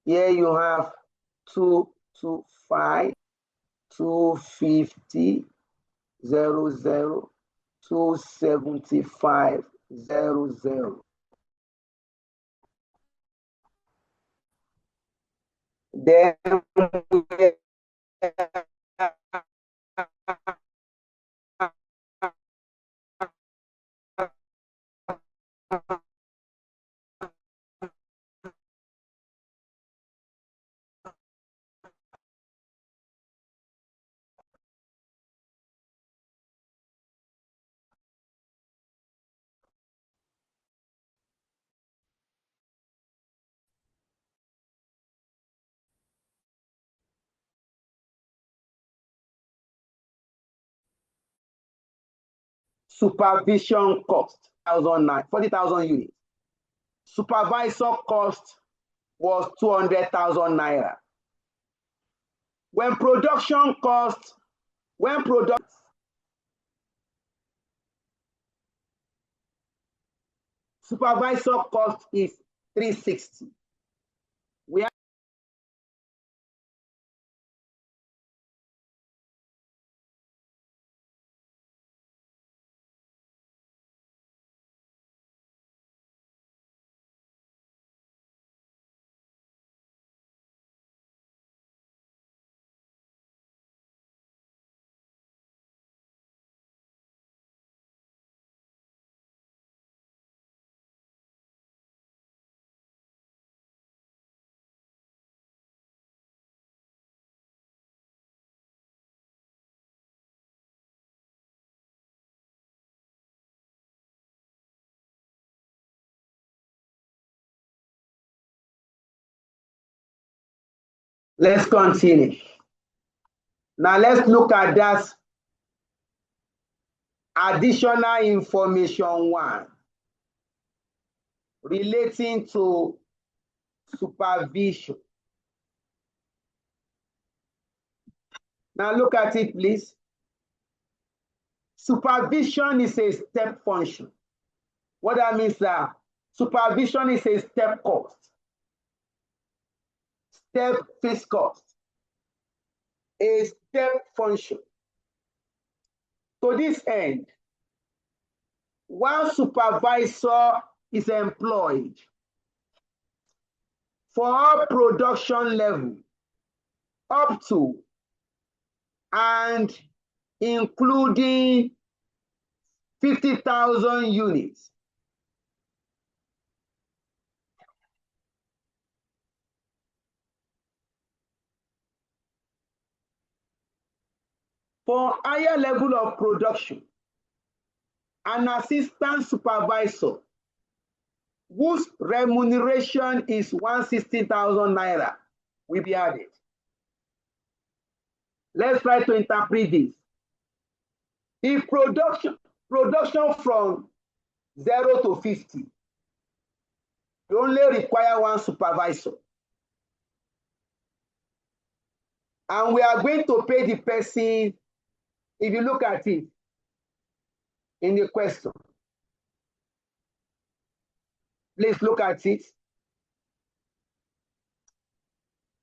here you have 225, 250, 00, 275, 00. Then supervision cost 40,000 units. Supervisor cost was 200,000 naira. When production supervisor cost is 360. Let's continue. Now let's look at that additional information 1 relating to supervision. Now look at it, please. Supervision is a step function. What that means that supervision is a step cost, step fixed cost, a step function. To this end, one supervisor is employed for all production level up to and including 50,000 units. For higher level of production, an assistant supervisor whose remuneration is 160,000 naira will be added. Let's try to interpret this. If production from 0 to 50, you only require one supervisor. And we are going to pay the person, if you look at it in the question, please look at it.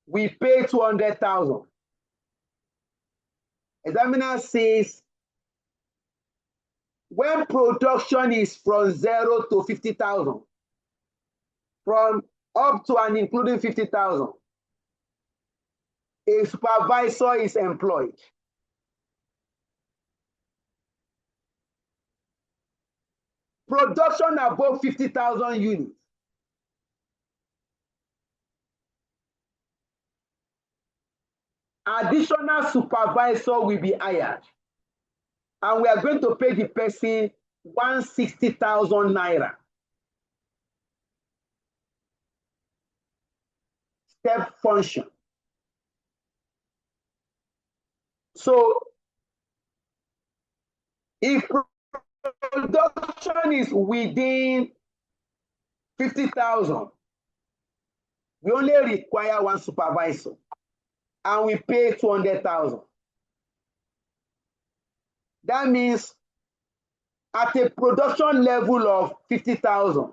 We pay 200,000. Examiner says when production is from 0 to 50,000, from up to and including 50,000, a supervisor is employed. Production above 50,000 units, additional supervisor will be hired, and we are going to pay the person 160,000 naira. Step function. So if production is within 50,000, we only require one supervisor, and we pay 200,000. That means at a production level of 50,000,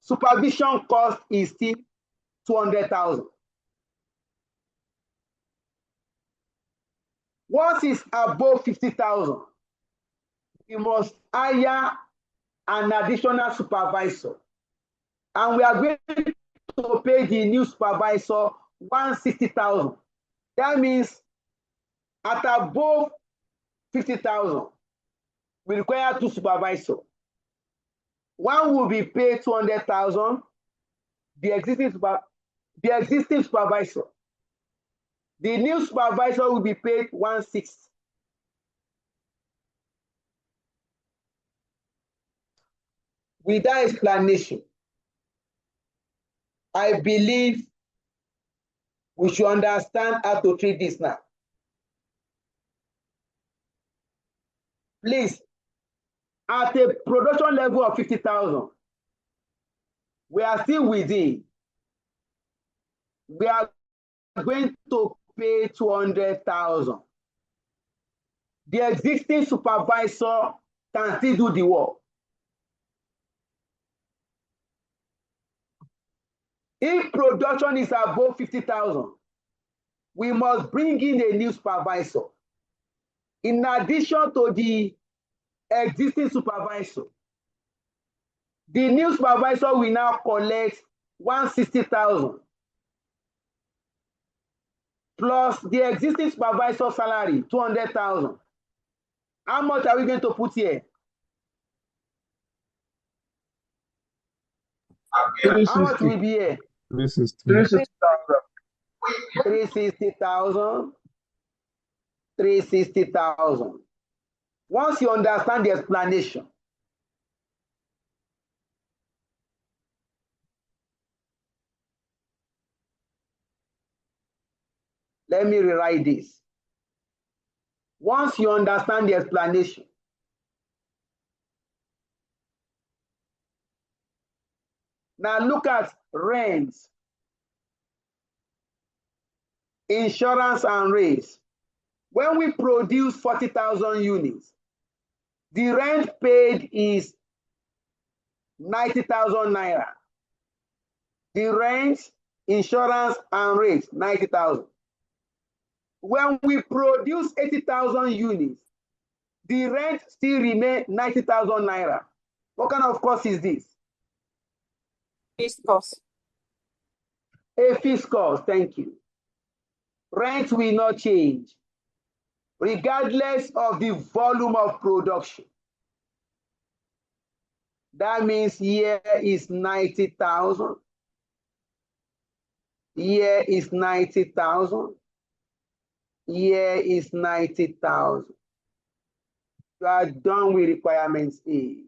supervision cost is still 200,000. Once it's above 50,000, you must hire an additional supervisor, and we are going to pay the new supervisor 160,000. That means at above 50,000, we require 2 supervisors. One will be paid 200,000, the existing supervisor. The new supervisor will be paid 160. With that explanation, I believe we should understand how to treat this now. Please, at a production level of 50,000, we are still within. We are going to pay 200,000. The existing supervisor can still do the work. If production is above 50,000, we must bring in a new supervisor. In addition to the existing supervisor, the new supervisor will now collect 160,000 plus the existing supervisor salary, 200,000. How much are we going to put here? How much will be here? 360. 360,000. 360,000. Once you understand the explanation, let me rewrite this. Once you understand the explanation, now look at rents, insurance and rates. When we produce 40,000 units, the rent paid is 90,000 naira. The rent, insurance and rates, 90,000. When we produce 80,000 units, the rent still remains 90,000 naira. What kind of cost is this? Fixed cost. A fixed cost, thank you. Rent will not change, regardless of the volume of production. That means here is 90,000. Here is 90,000. Here is 90,000. You are done with requirements A.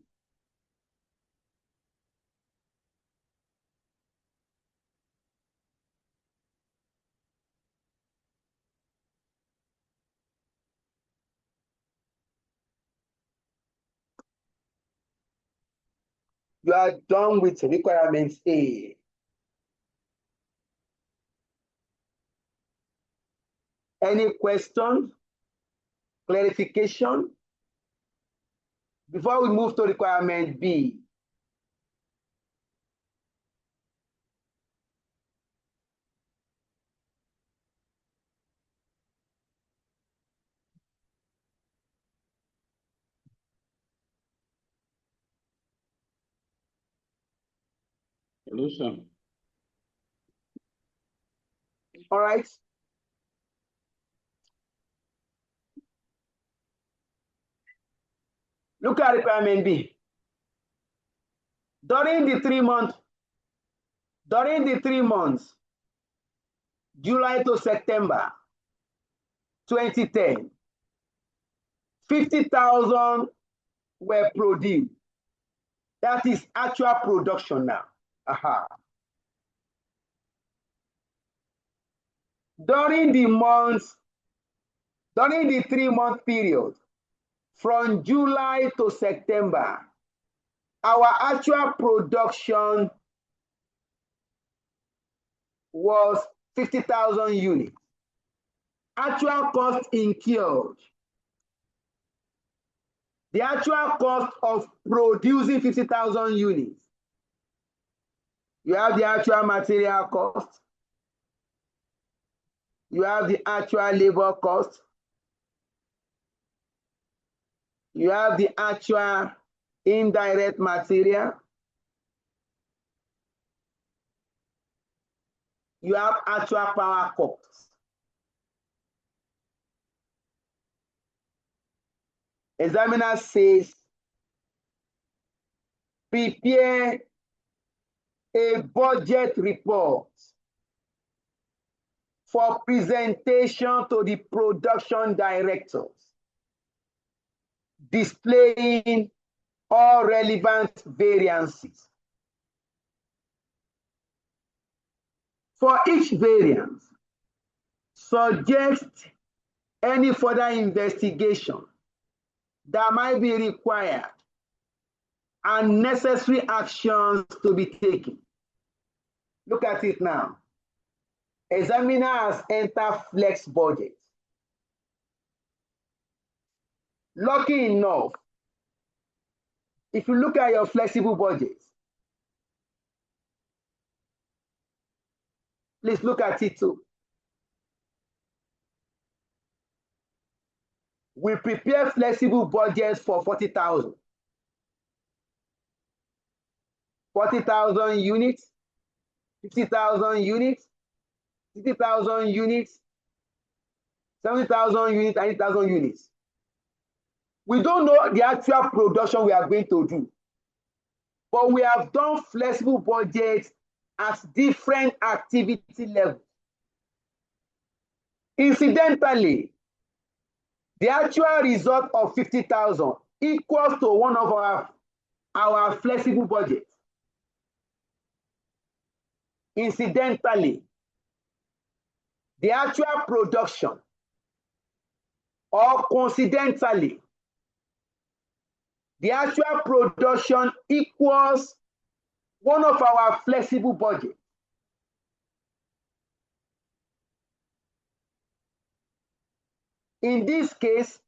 You are done with requirements A. Any question, clarification? Before we move to requirement B. Solution. All right. Look at requirement B. During the 3 months, July to September 2010, 50,000 were produced. That is actual production now. Aha. During the 3-month period, from July to September, our actual production was 50,000 units. Actual cost incurred. The actual cost of producing 50,000 units. You have the actual material cost. You have the actual labor cost. You have the actual indirect material. you have actual power costs. Examiner says, prepare a budget report for presentation to the production directors, displaying all relevant variances. For each variance, suggest any further investigation that might be required and necessary actions to be taken. Look at it now. Examiner has entered flex budget. Lucky enough, if you look at your flexible budget, please look at it too. We prepare flexible budgets for 40,000. 40,000 units, 50,000 units, 60,000 units, 70,000 units, 90,000 units. We don't know the actual production we are going to do, but we have done flexible budgets at different activity levels. Incidentally, the actual result of 50,000 equals to one of our flexible budgets. Incidentally, the actual production, or coincidentally, the actual production equals one of our flexible budgets. In this case,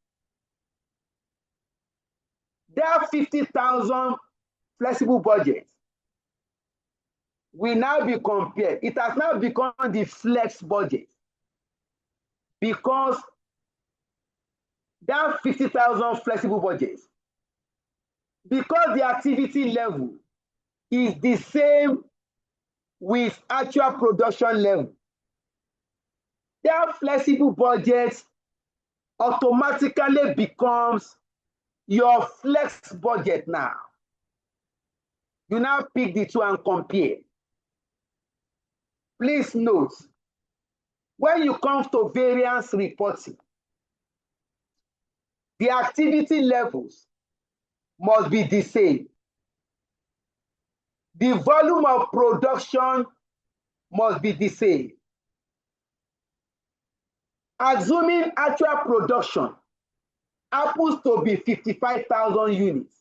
that 50,000 flexible budget will now be compared. It has now become the flex budget because that 50,000 flexible budget, because the activity level is the same with actual production level, that flexible budget automatically becomes your flex budget now. You now pick the two and compare. Please note, when you come to variance reporting, the activity levels must be the same. The volume of production must be the same. Assuming actual production happens to be 55,000 units,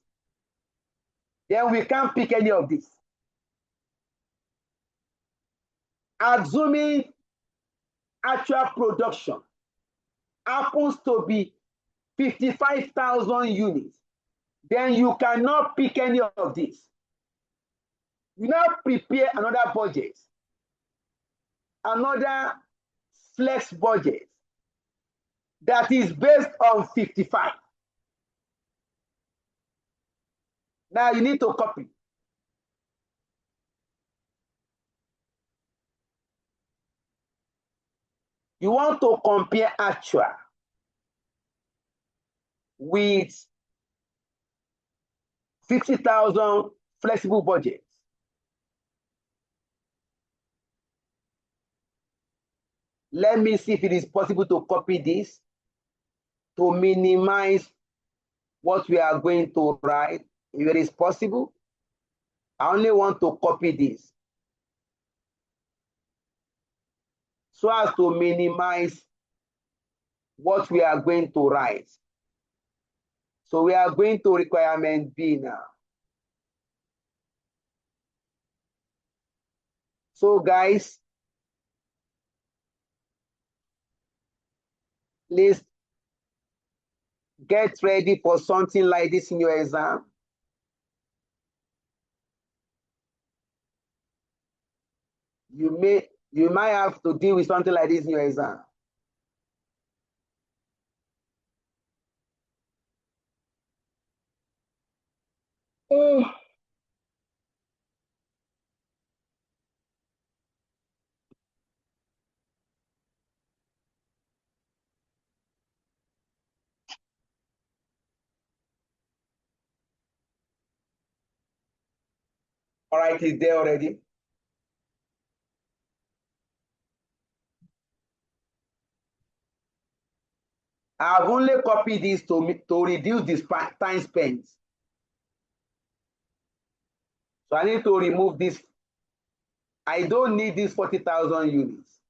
then we can't pick any of this. Assuming actual production happens to be 55,000 units, then you cannot pick any of this. You now prepare another budget, another flex budget that is based on 55. Now you need to copy. You want to compare actual with 50,000 flexible budgets. Let me see if it is possible to copy this to minimize what we are going to write. If it is possible, I only want to copy this so as to minimize what we are going to write. So we are going to requirement B now. So guys, please get ready for something like this in your exam. You might have to deal with something like this in your exam. Oh. All right, it's there already. I've only copied this to reduce the time spent. So I need to remove this. I don't need this 40,000 units.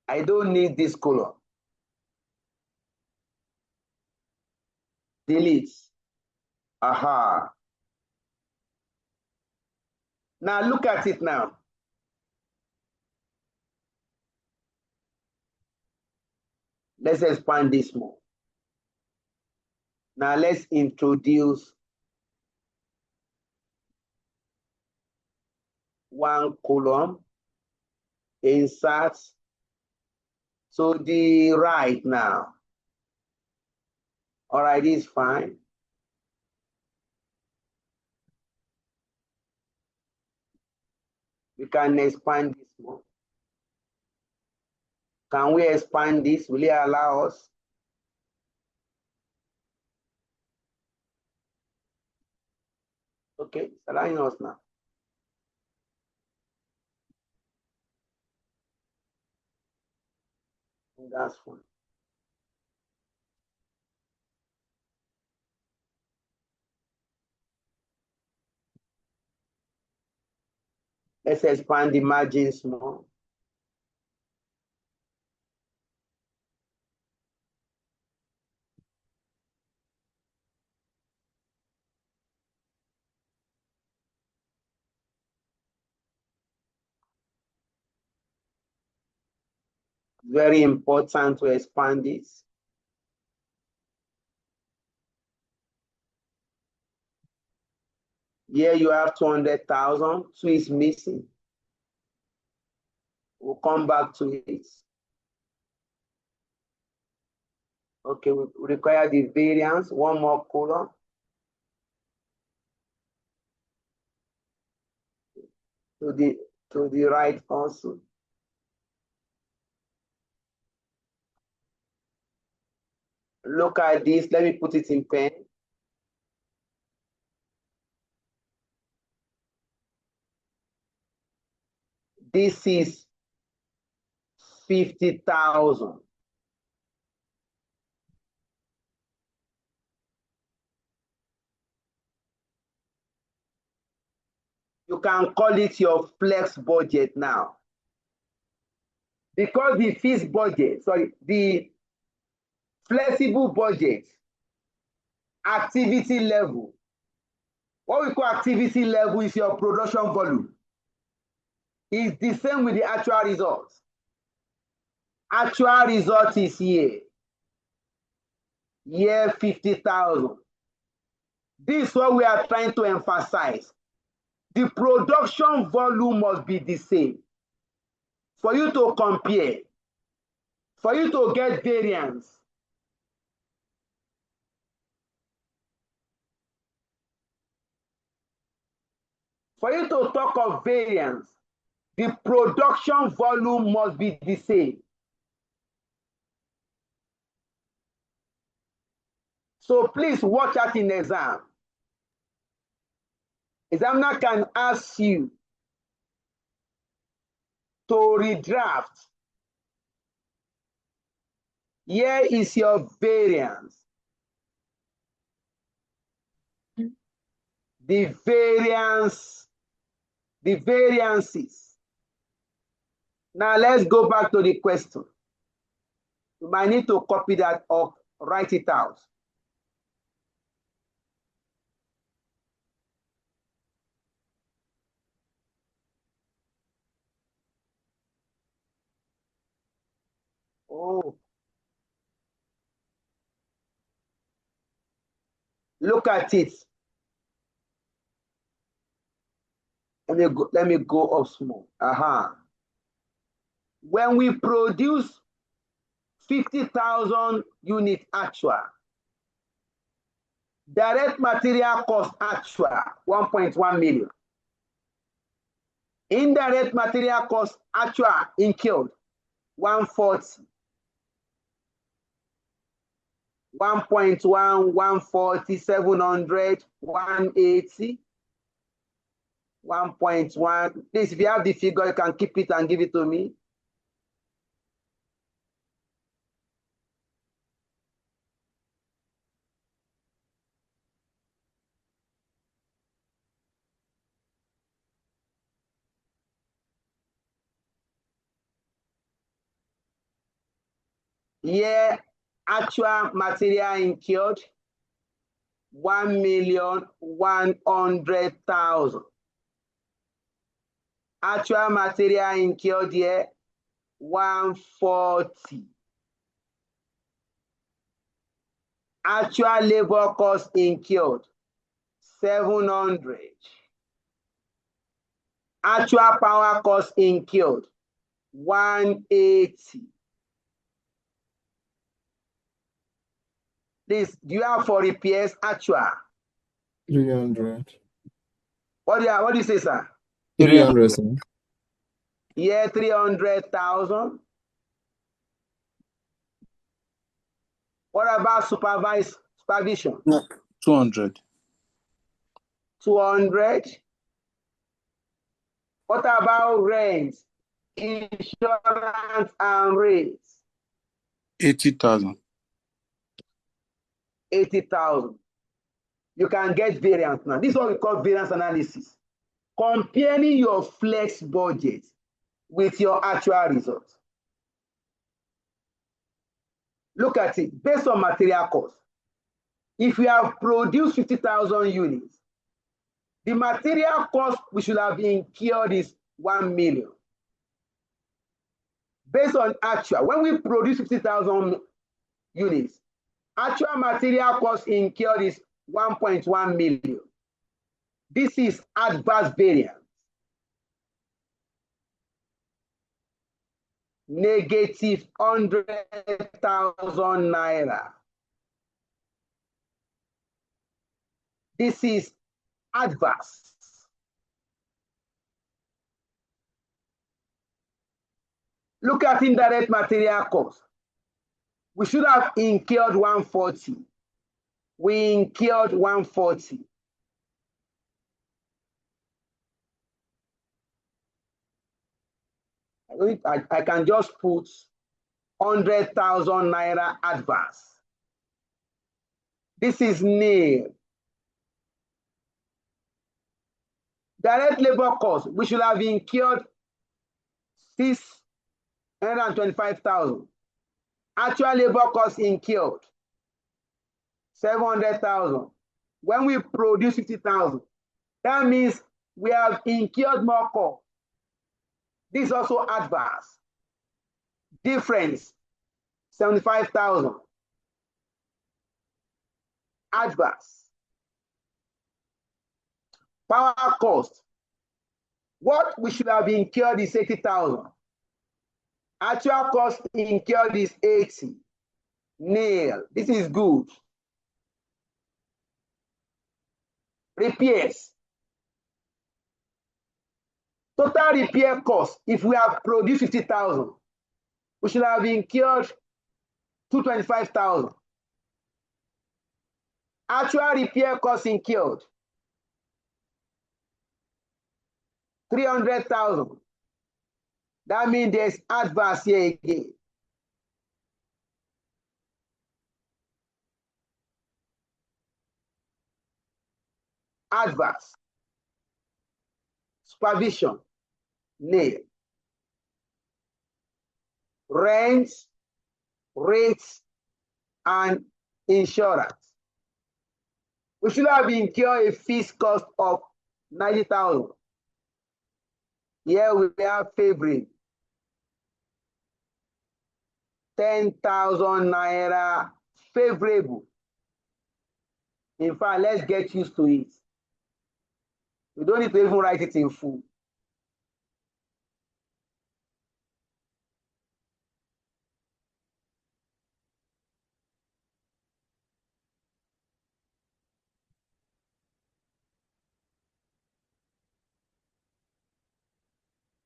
I don't need this column. Delete. Aha. Now look at it now. Let's expand this more. Now let's introduce one column. Insert to the right now. All right, it's fine. We can expand this more. Can we expand this? Will it allow us? Okay, it's allowing us now. That's fine. Let's expand the margins more. Very important to expand this. Here you have 200,000, 2 is missing. We'll come back to it. Okay, we require the variance, one more column. To the right also. Look at this, let me put it in pen. This is 50,000. You can call it your flex budget now. Because the fixed budget, the flexible budget, activity level. What we call activity level is your production volume. It's the same with the actual results. Actual result is here. Here 50,000. This is what we are trying to emphasize. The production volume must be the same. For you to compare, for you to get variance. For you to talk of variance, the production volume must be the same. So please watch out in exam. Examiner can ask you to redraft. Here is your variance. The variances. Now let's go back to the question. You might need to copy that or write it out. Oh. Look at it. Let me go up small. When we produce 50,000 unit actual, direct material cost actual 1.1 million. Indirect material cost actual incurred 140. 1.1, 140, 700, 180, 1.1. Please, if you have the figure, you can keep it and give it to me. Here, actual material incurred, 1,100,000. Actual material incurred here, 140. Actual labor cost incurred, 700. Actual power cost incurred, 180. Please, do you have for repairs actual? 300. What do you say, sir? 300, sir. Yeah, 300,000. What about supervision? 200. 200. What about rent, insurance, and rates? 80,000. 80,000. You can get variance now. This is what we call variance analysis. Comparing your flex budget with your actual results. Look at it, based on material cost. If we have produced 50,000 units, the material cost we should have incurred is 1 million. Based on actual, when we produce 50,000 units, actual material cost incurred is 1.1 million. This is adverse variance. Negative 100,000 naira. This is adverse. Look at indirect material cost. We should have incurred 140. We incurred 140. I can just put 100,000 naira adverse. This is nil. Direct labor cost, we should have incurred 625,000. Actual labor cost incurred 700,000. When we produce 50,000, that means we have incurred more cost. This is also adverse. Difference 75,000. Adverse. Power cost. What we should have incurred is 80,000. Actual cost incurred is 80. Nil. This is good. Repairs. Total repair cost, if we have produced 50,000, we should have incurred 225,000. Actual repair cost incurred 300,000. That means there's adverse here again. Adverse. Supervision. Nil. Rents, rates, and insurance. We should have incurred a fixed cost of 90,000. Here we have favoring 10,000 naira favorable. In fact, let's get used to it. We don't need to even write it in full.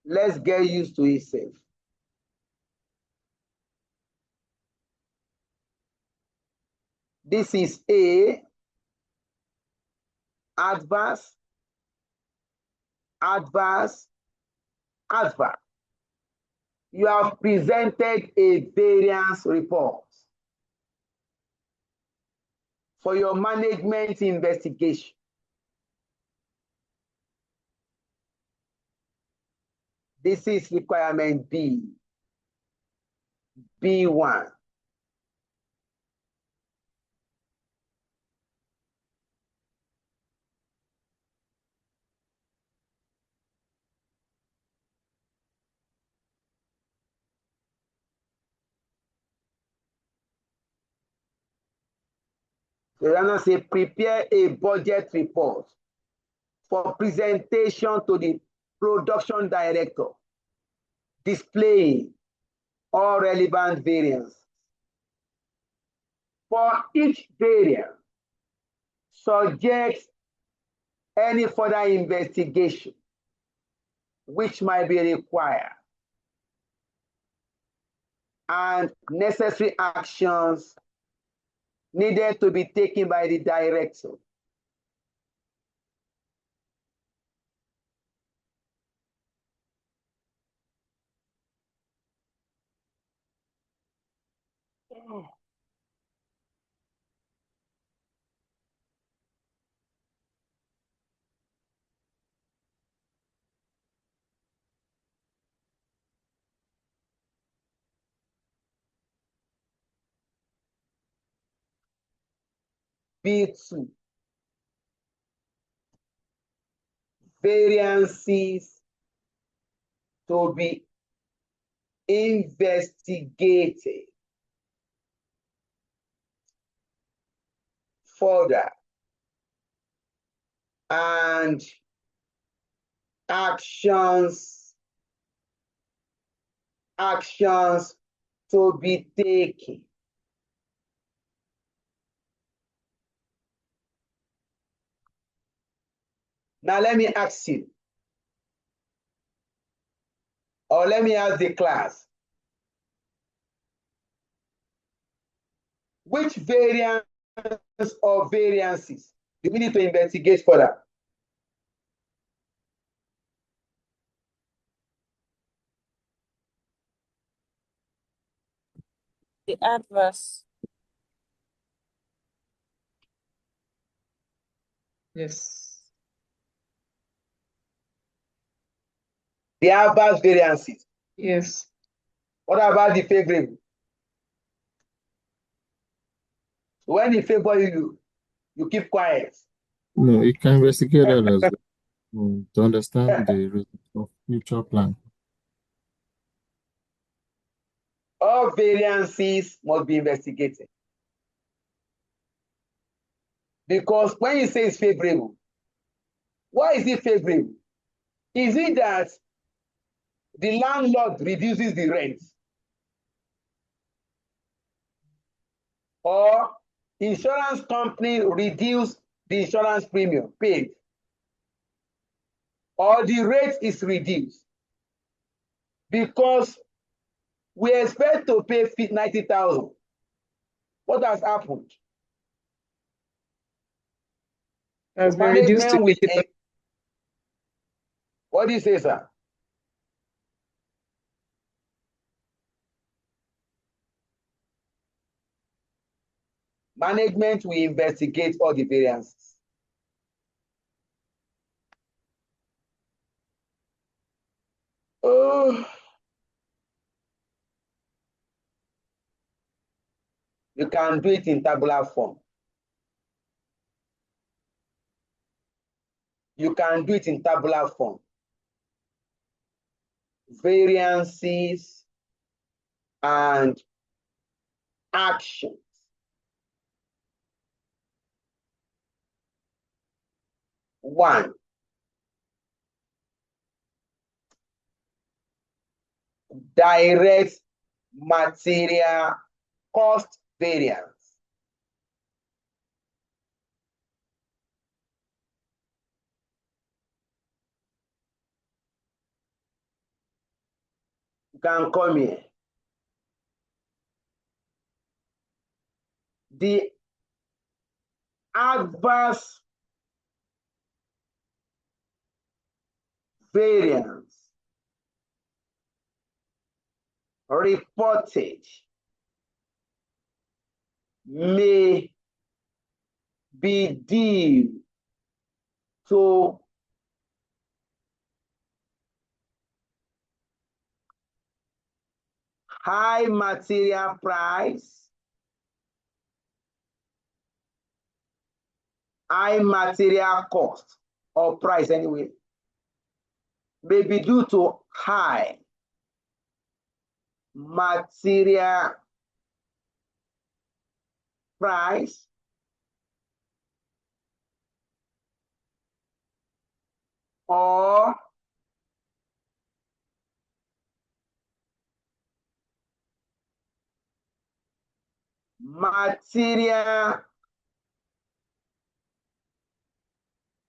Let's get used to it safe. This is A, adverse, adverse, adverse. You have presented a variance report for your management investigation. This is requirement B, B1. The runner say prepare a budget report for presentation to the production director, displaying all relevant variants. For each variant, subject any further investigation which might be required and necessary actions needed to be taken by the director. B2, variances to be investigated further and actions to be taken. Now let me ask you, or let me ask the class, which variance or variances do we need to investigate further? The adverse. Yes. The adverse variances. Yes. What about the favorable? When it favors you, you keep quiet. No, you can investigate that as well to understand the result of future plan. All variances must be investigated. Because when you say it's favorable, why is it favorable? Is it that the landlord reduces the rent? Or insurance company reduce the insurance premium paid? Or the rate is reduced? Because we expect to pay 90,000. What has happened? Has been reduced to Management will 50,000. What do you say, sir? Management will investigate all the variances. Oh, you can do it in tabular form. You can do it in tabular form. Variances and actions. One, direct material cost variance. You can come here. The adverse variance reported may be due to high material price, high material cost or price anyway, may be due to high material price, or material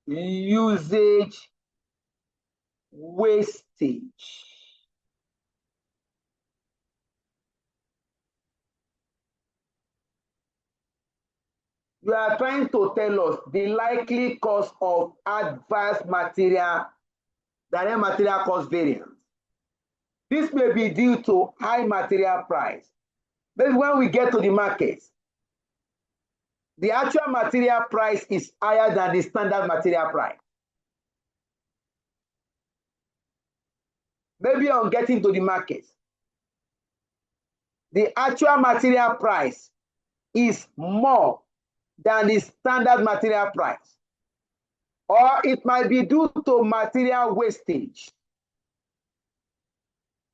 usage wastage. You are trying to tell us the likely cause of adverse material, direct material cost variance. This may be due to high material price. But when we get to the market, the actual material price is higher than the standard material price. Maybe on getting to the market, the actual material price is more than the standard material price. Or it might be due to material wastage.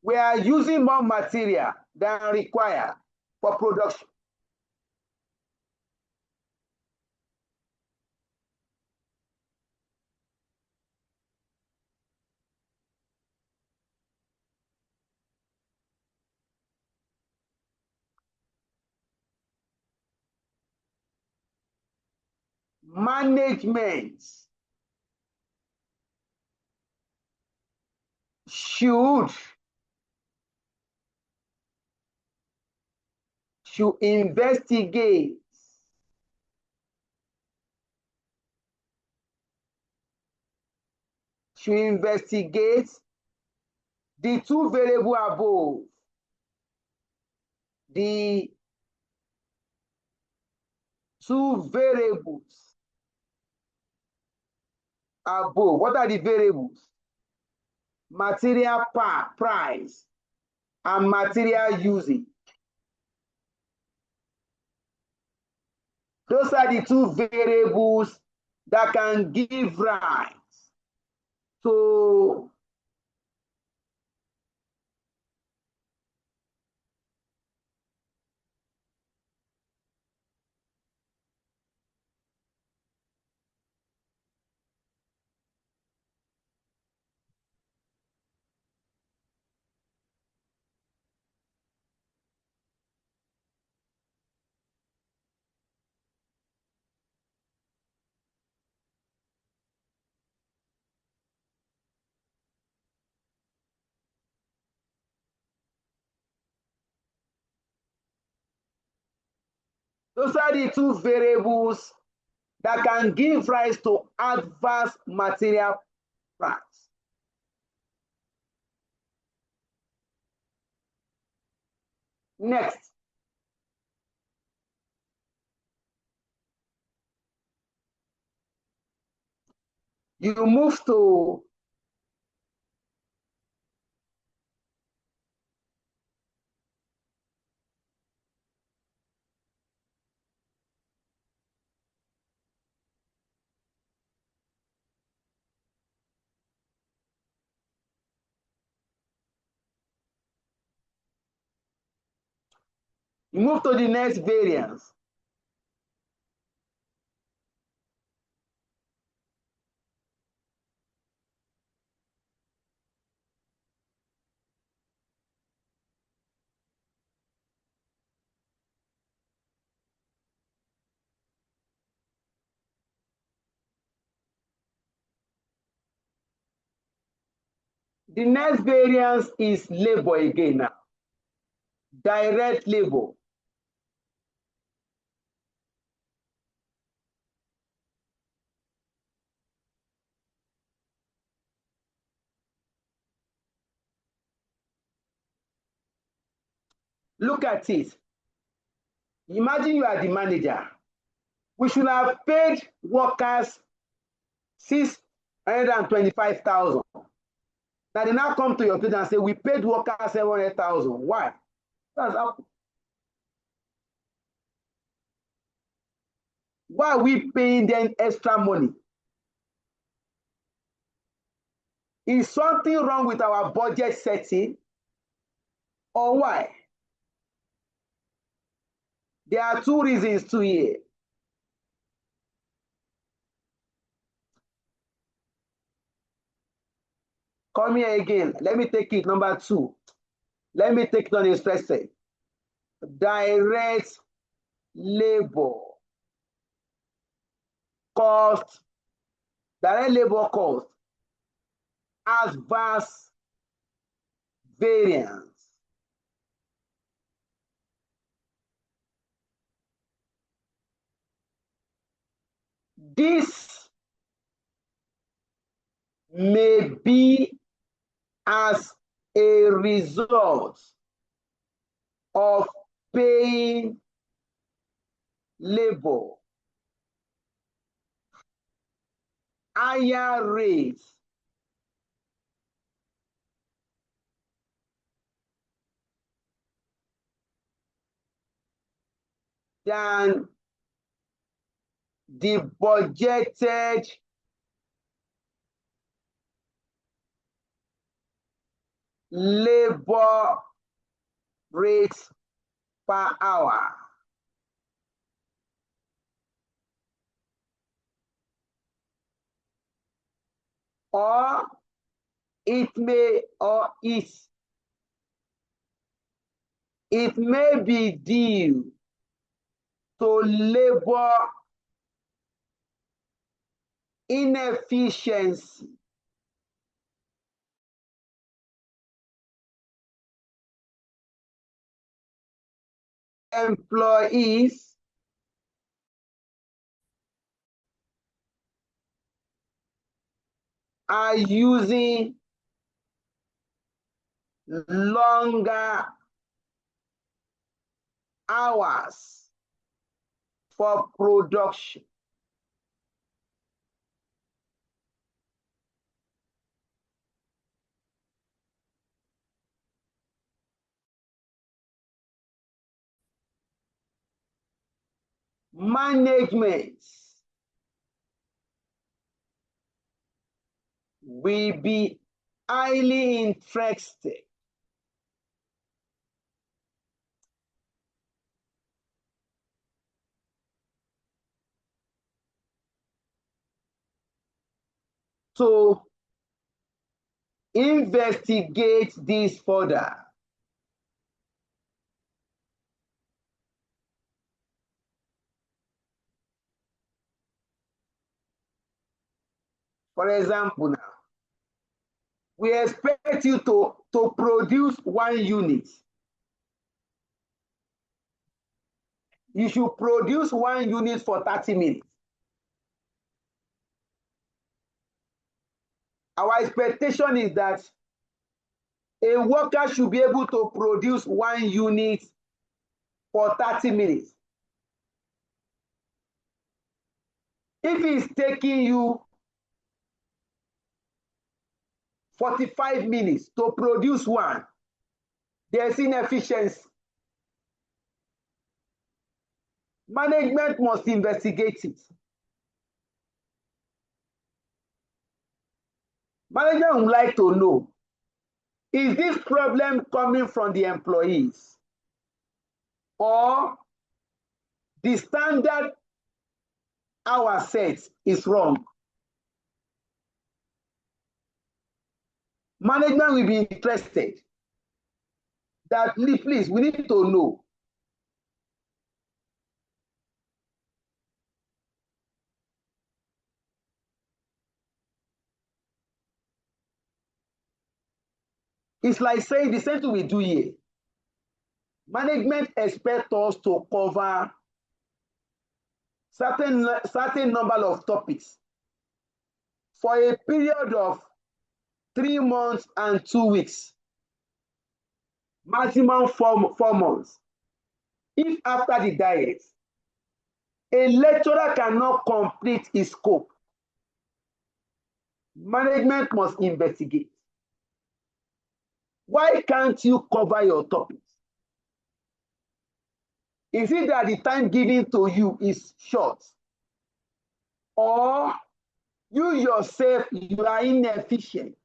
We are using more material than required for production. Management should investigate the two variables above, the two variables above. What are the variables? Material price and material usage. Those are the two variables that can give rise to those are the two variables that can give rise to adverse material price. Next, you move to the next variance. The next variance is labor again now. Direct labor. Look at it. Imagine you are the manager. We should have paid workers 625,000. Now they now come to your place and say, we paid workers 700,000. Why? That's up. Why are we paying them extra money? Is something wrong with our budget setting? Or why? There are two reasons to here. Come here again. Let me take it. Number 2. Let me take it on expressed. Direct labor cost. Direct labor cost has vast variance. This may be as a result of paying labor higher rates than the budgeted labor rates per hour. Or it may be due to labor inefficiency employees are using longer hours for production. Management will be highly interested to investigate this further. For example, now, we expect you to produce 1 unit. You should produce 1 unit for 30 minutes. Our expectation is that a worker should be able to produce 1 unit for 30 minutes. If it's taking you 45 minutes to produce 1, there's inefficiency. Management must investigate it. Management would like to know, is this problem coming from the employees or the standard hour set is wrong? Management will be interested that, please, we need to know. It's like saying the same thing we do here. Management expects us to cover certain number of topics for a period of 3 months and 2 weeks. maximum 4 months. If after the diet, a lecturer cannot complete his scope, management must investigate. Why can't you cover your topics? Is it that the time given to you is short? Or you yourself, you are inefficient?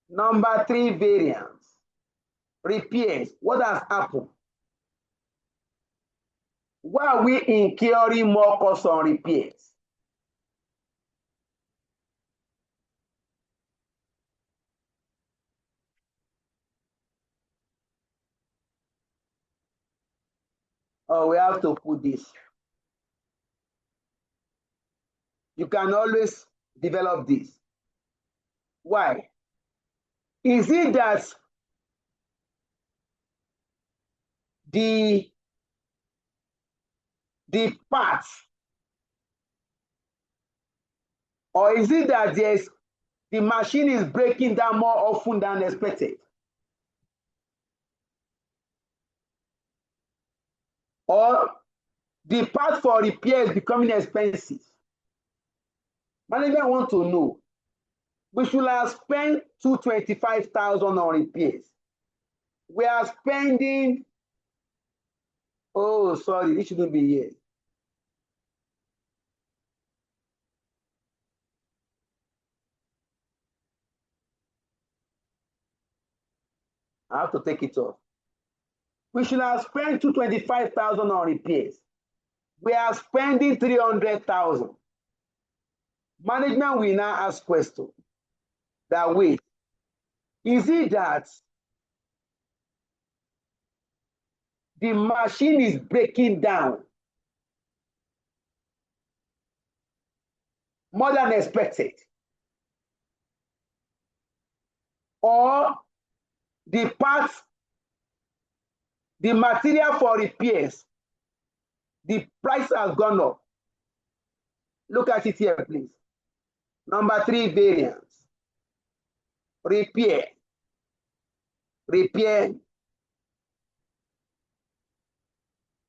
Number 3 variance, repairs. What has happened? Why are we incurring more costs on repairs? Oh, we have to put this. You can always develop this. Why? Is it that the parts, or is it that the machine is breaking down more often than expected? Or the part for repair is becoming expensive? Management want to know. We should have spent 225,000 on repairs. We are spending, oh, sorry, it shouldn't be here. I have to take it off. We should have spent 225,000 on repairs. We are spending 300,000. Management will now ask questions. That way, is it that the machine is breaking down more than expected? Or the parts, the material for repairs, the price has gone up? Look at it here, please. Number 3 variance, repair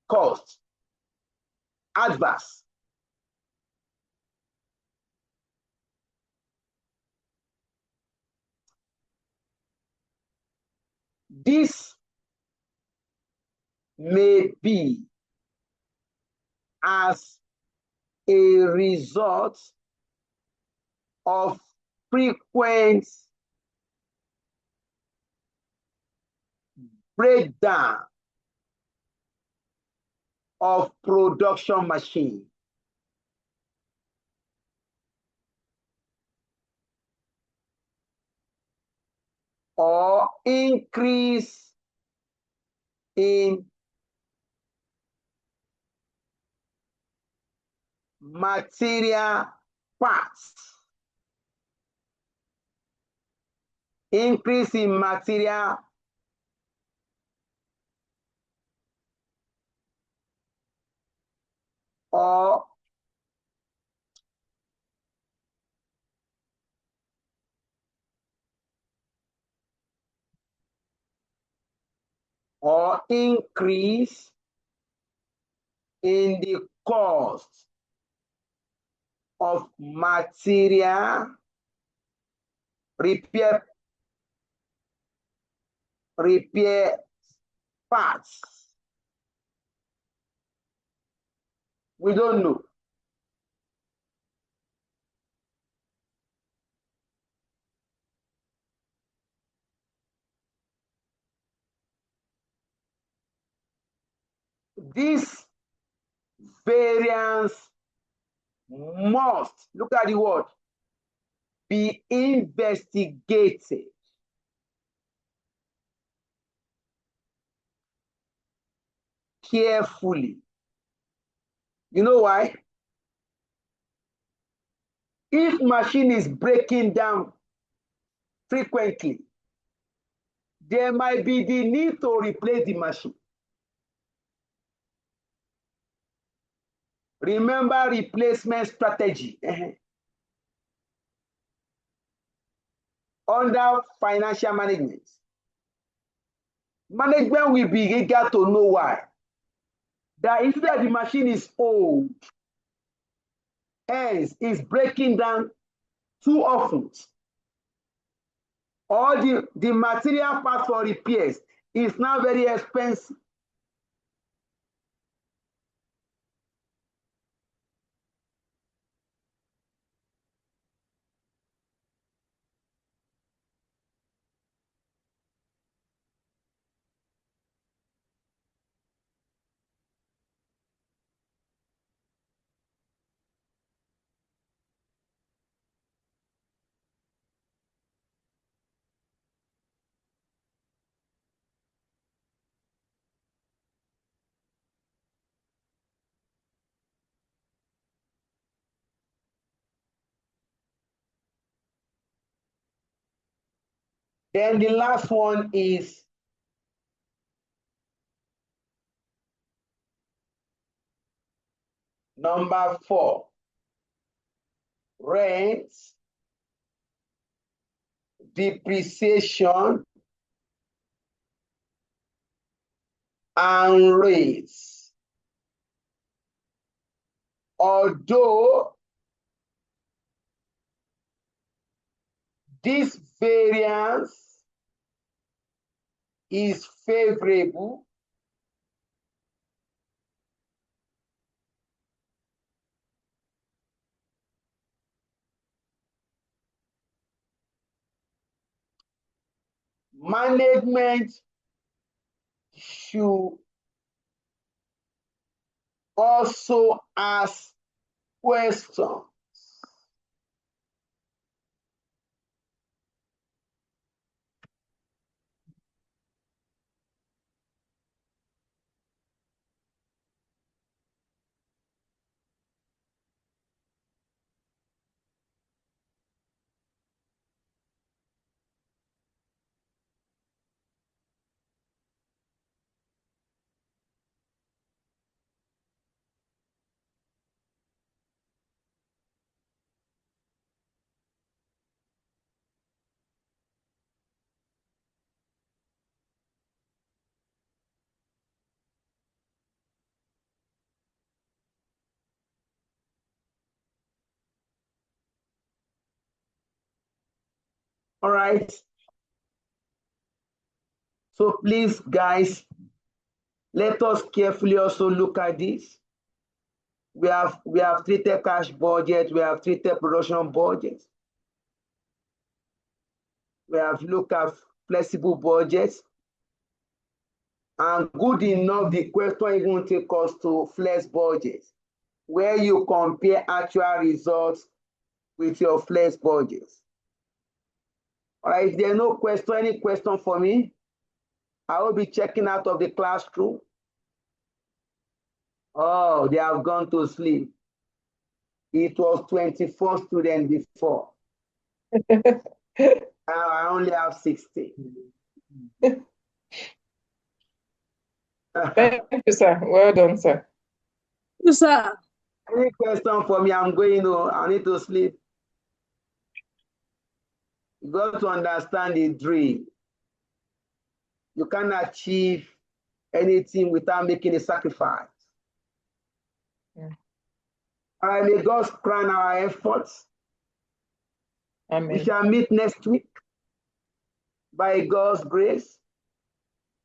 cost, adverse. This may be as a result of frequent breakdown of production machine, or increase in material parts, increase in material or increase in the cost of material repair parts. We don't know. This variance must, look at the word, be investigated carefully You know why? If machine is breaking down frequently, there might be the need to replace the machine. Remember replacement strategy. Under financial management. Management will be eager to know why. That instead the machine is old, hence is breaking down too often, or the material part for repairs is now very expensive. Then the last one is number 4, rent, depreciation, and rates. Although this variance is favorable, management should also ask questions. All right. So please, guys, let us carefully also look at this. We have treated cash budget, we have treated production budget. We have looked at flexible budgets. And good enough, the question even take us to flex budget, where you compare actual results with your flex budget. All right, if there are no question, any question for me, I will be checking out of the classroom. Oh, they have gone to sleep. It was 24 students before. Now I only have 60. Thank you, sir. Well done, sir. Yes, sir. Any question for me? I'm going to, I need to sleep. You got to understand the drill. You can't achieve anything without making a sacrifice. Yeah. All right, may God crown our efforts. Amen. We shall meet next week by God's grace.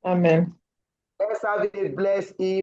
Amen. Let's have a blessed evening.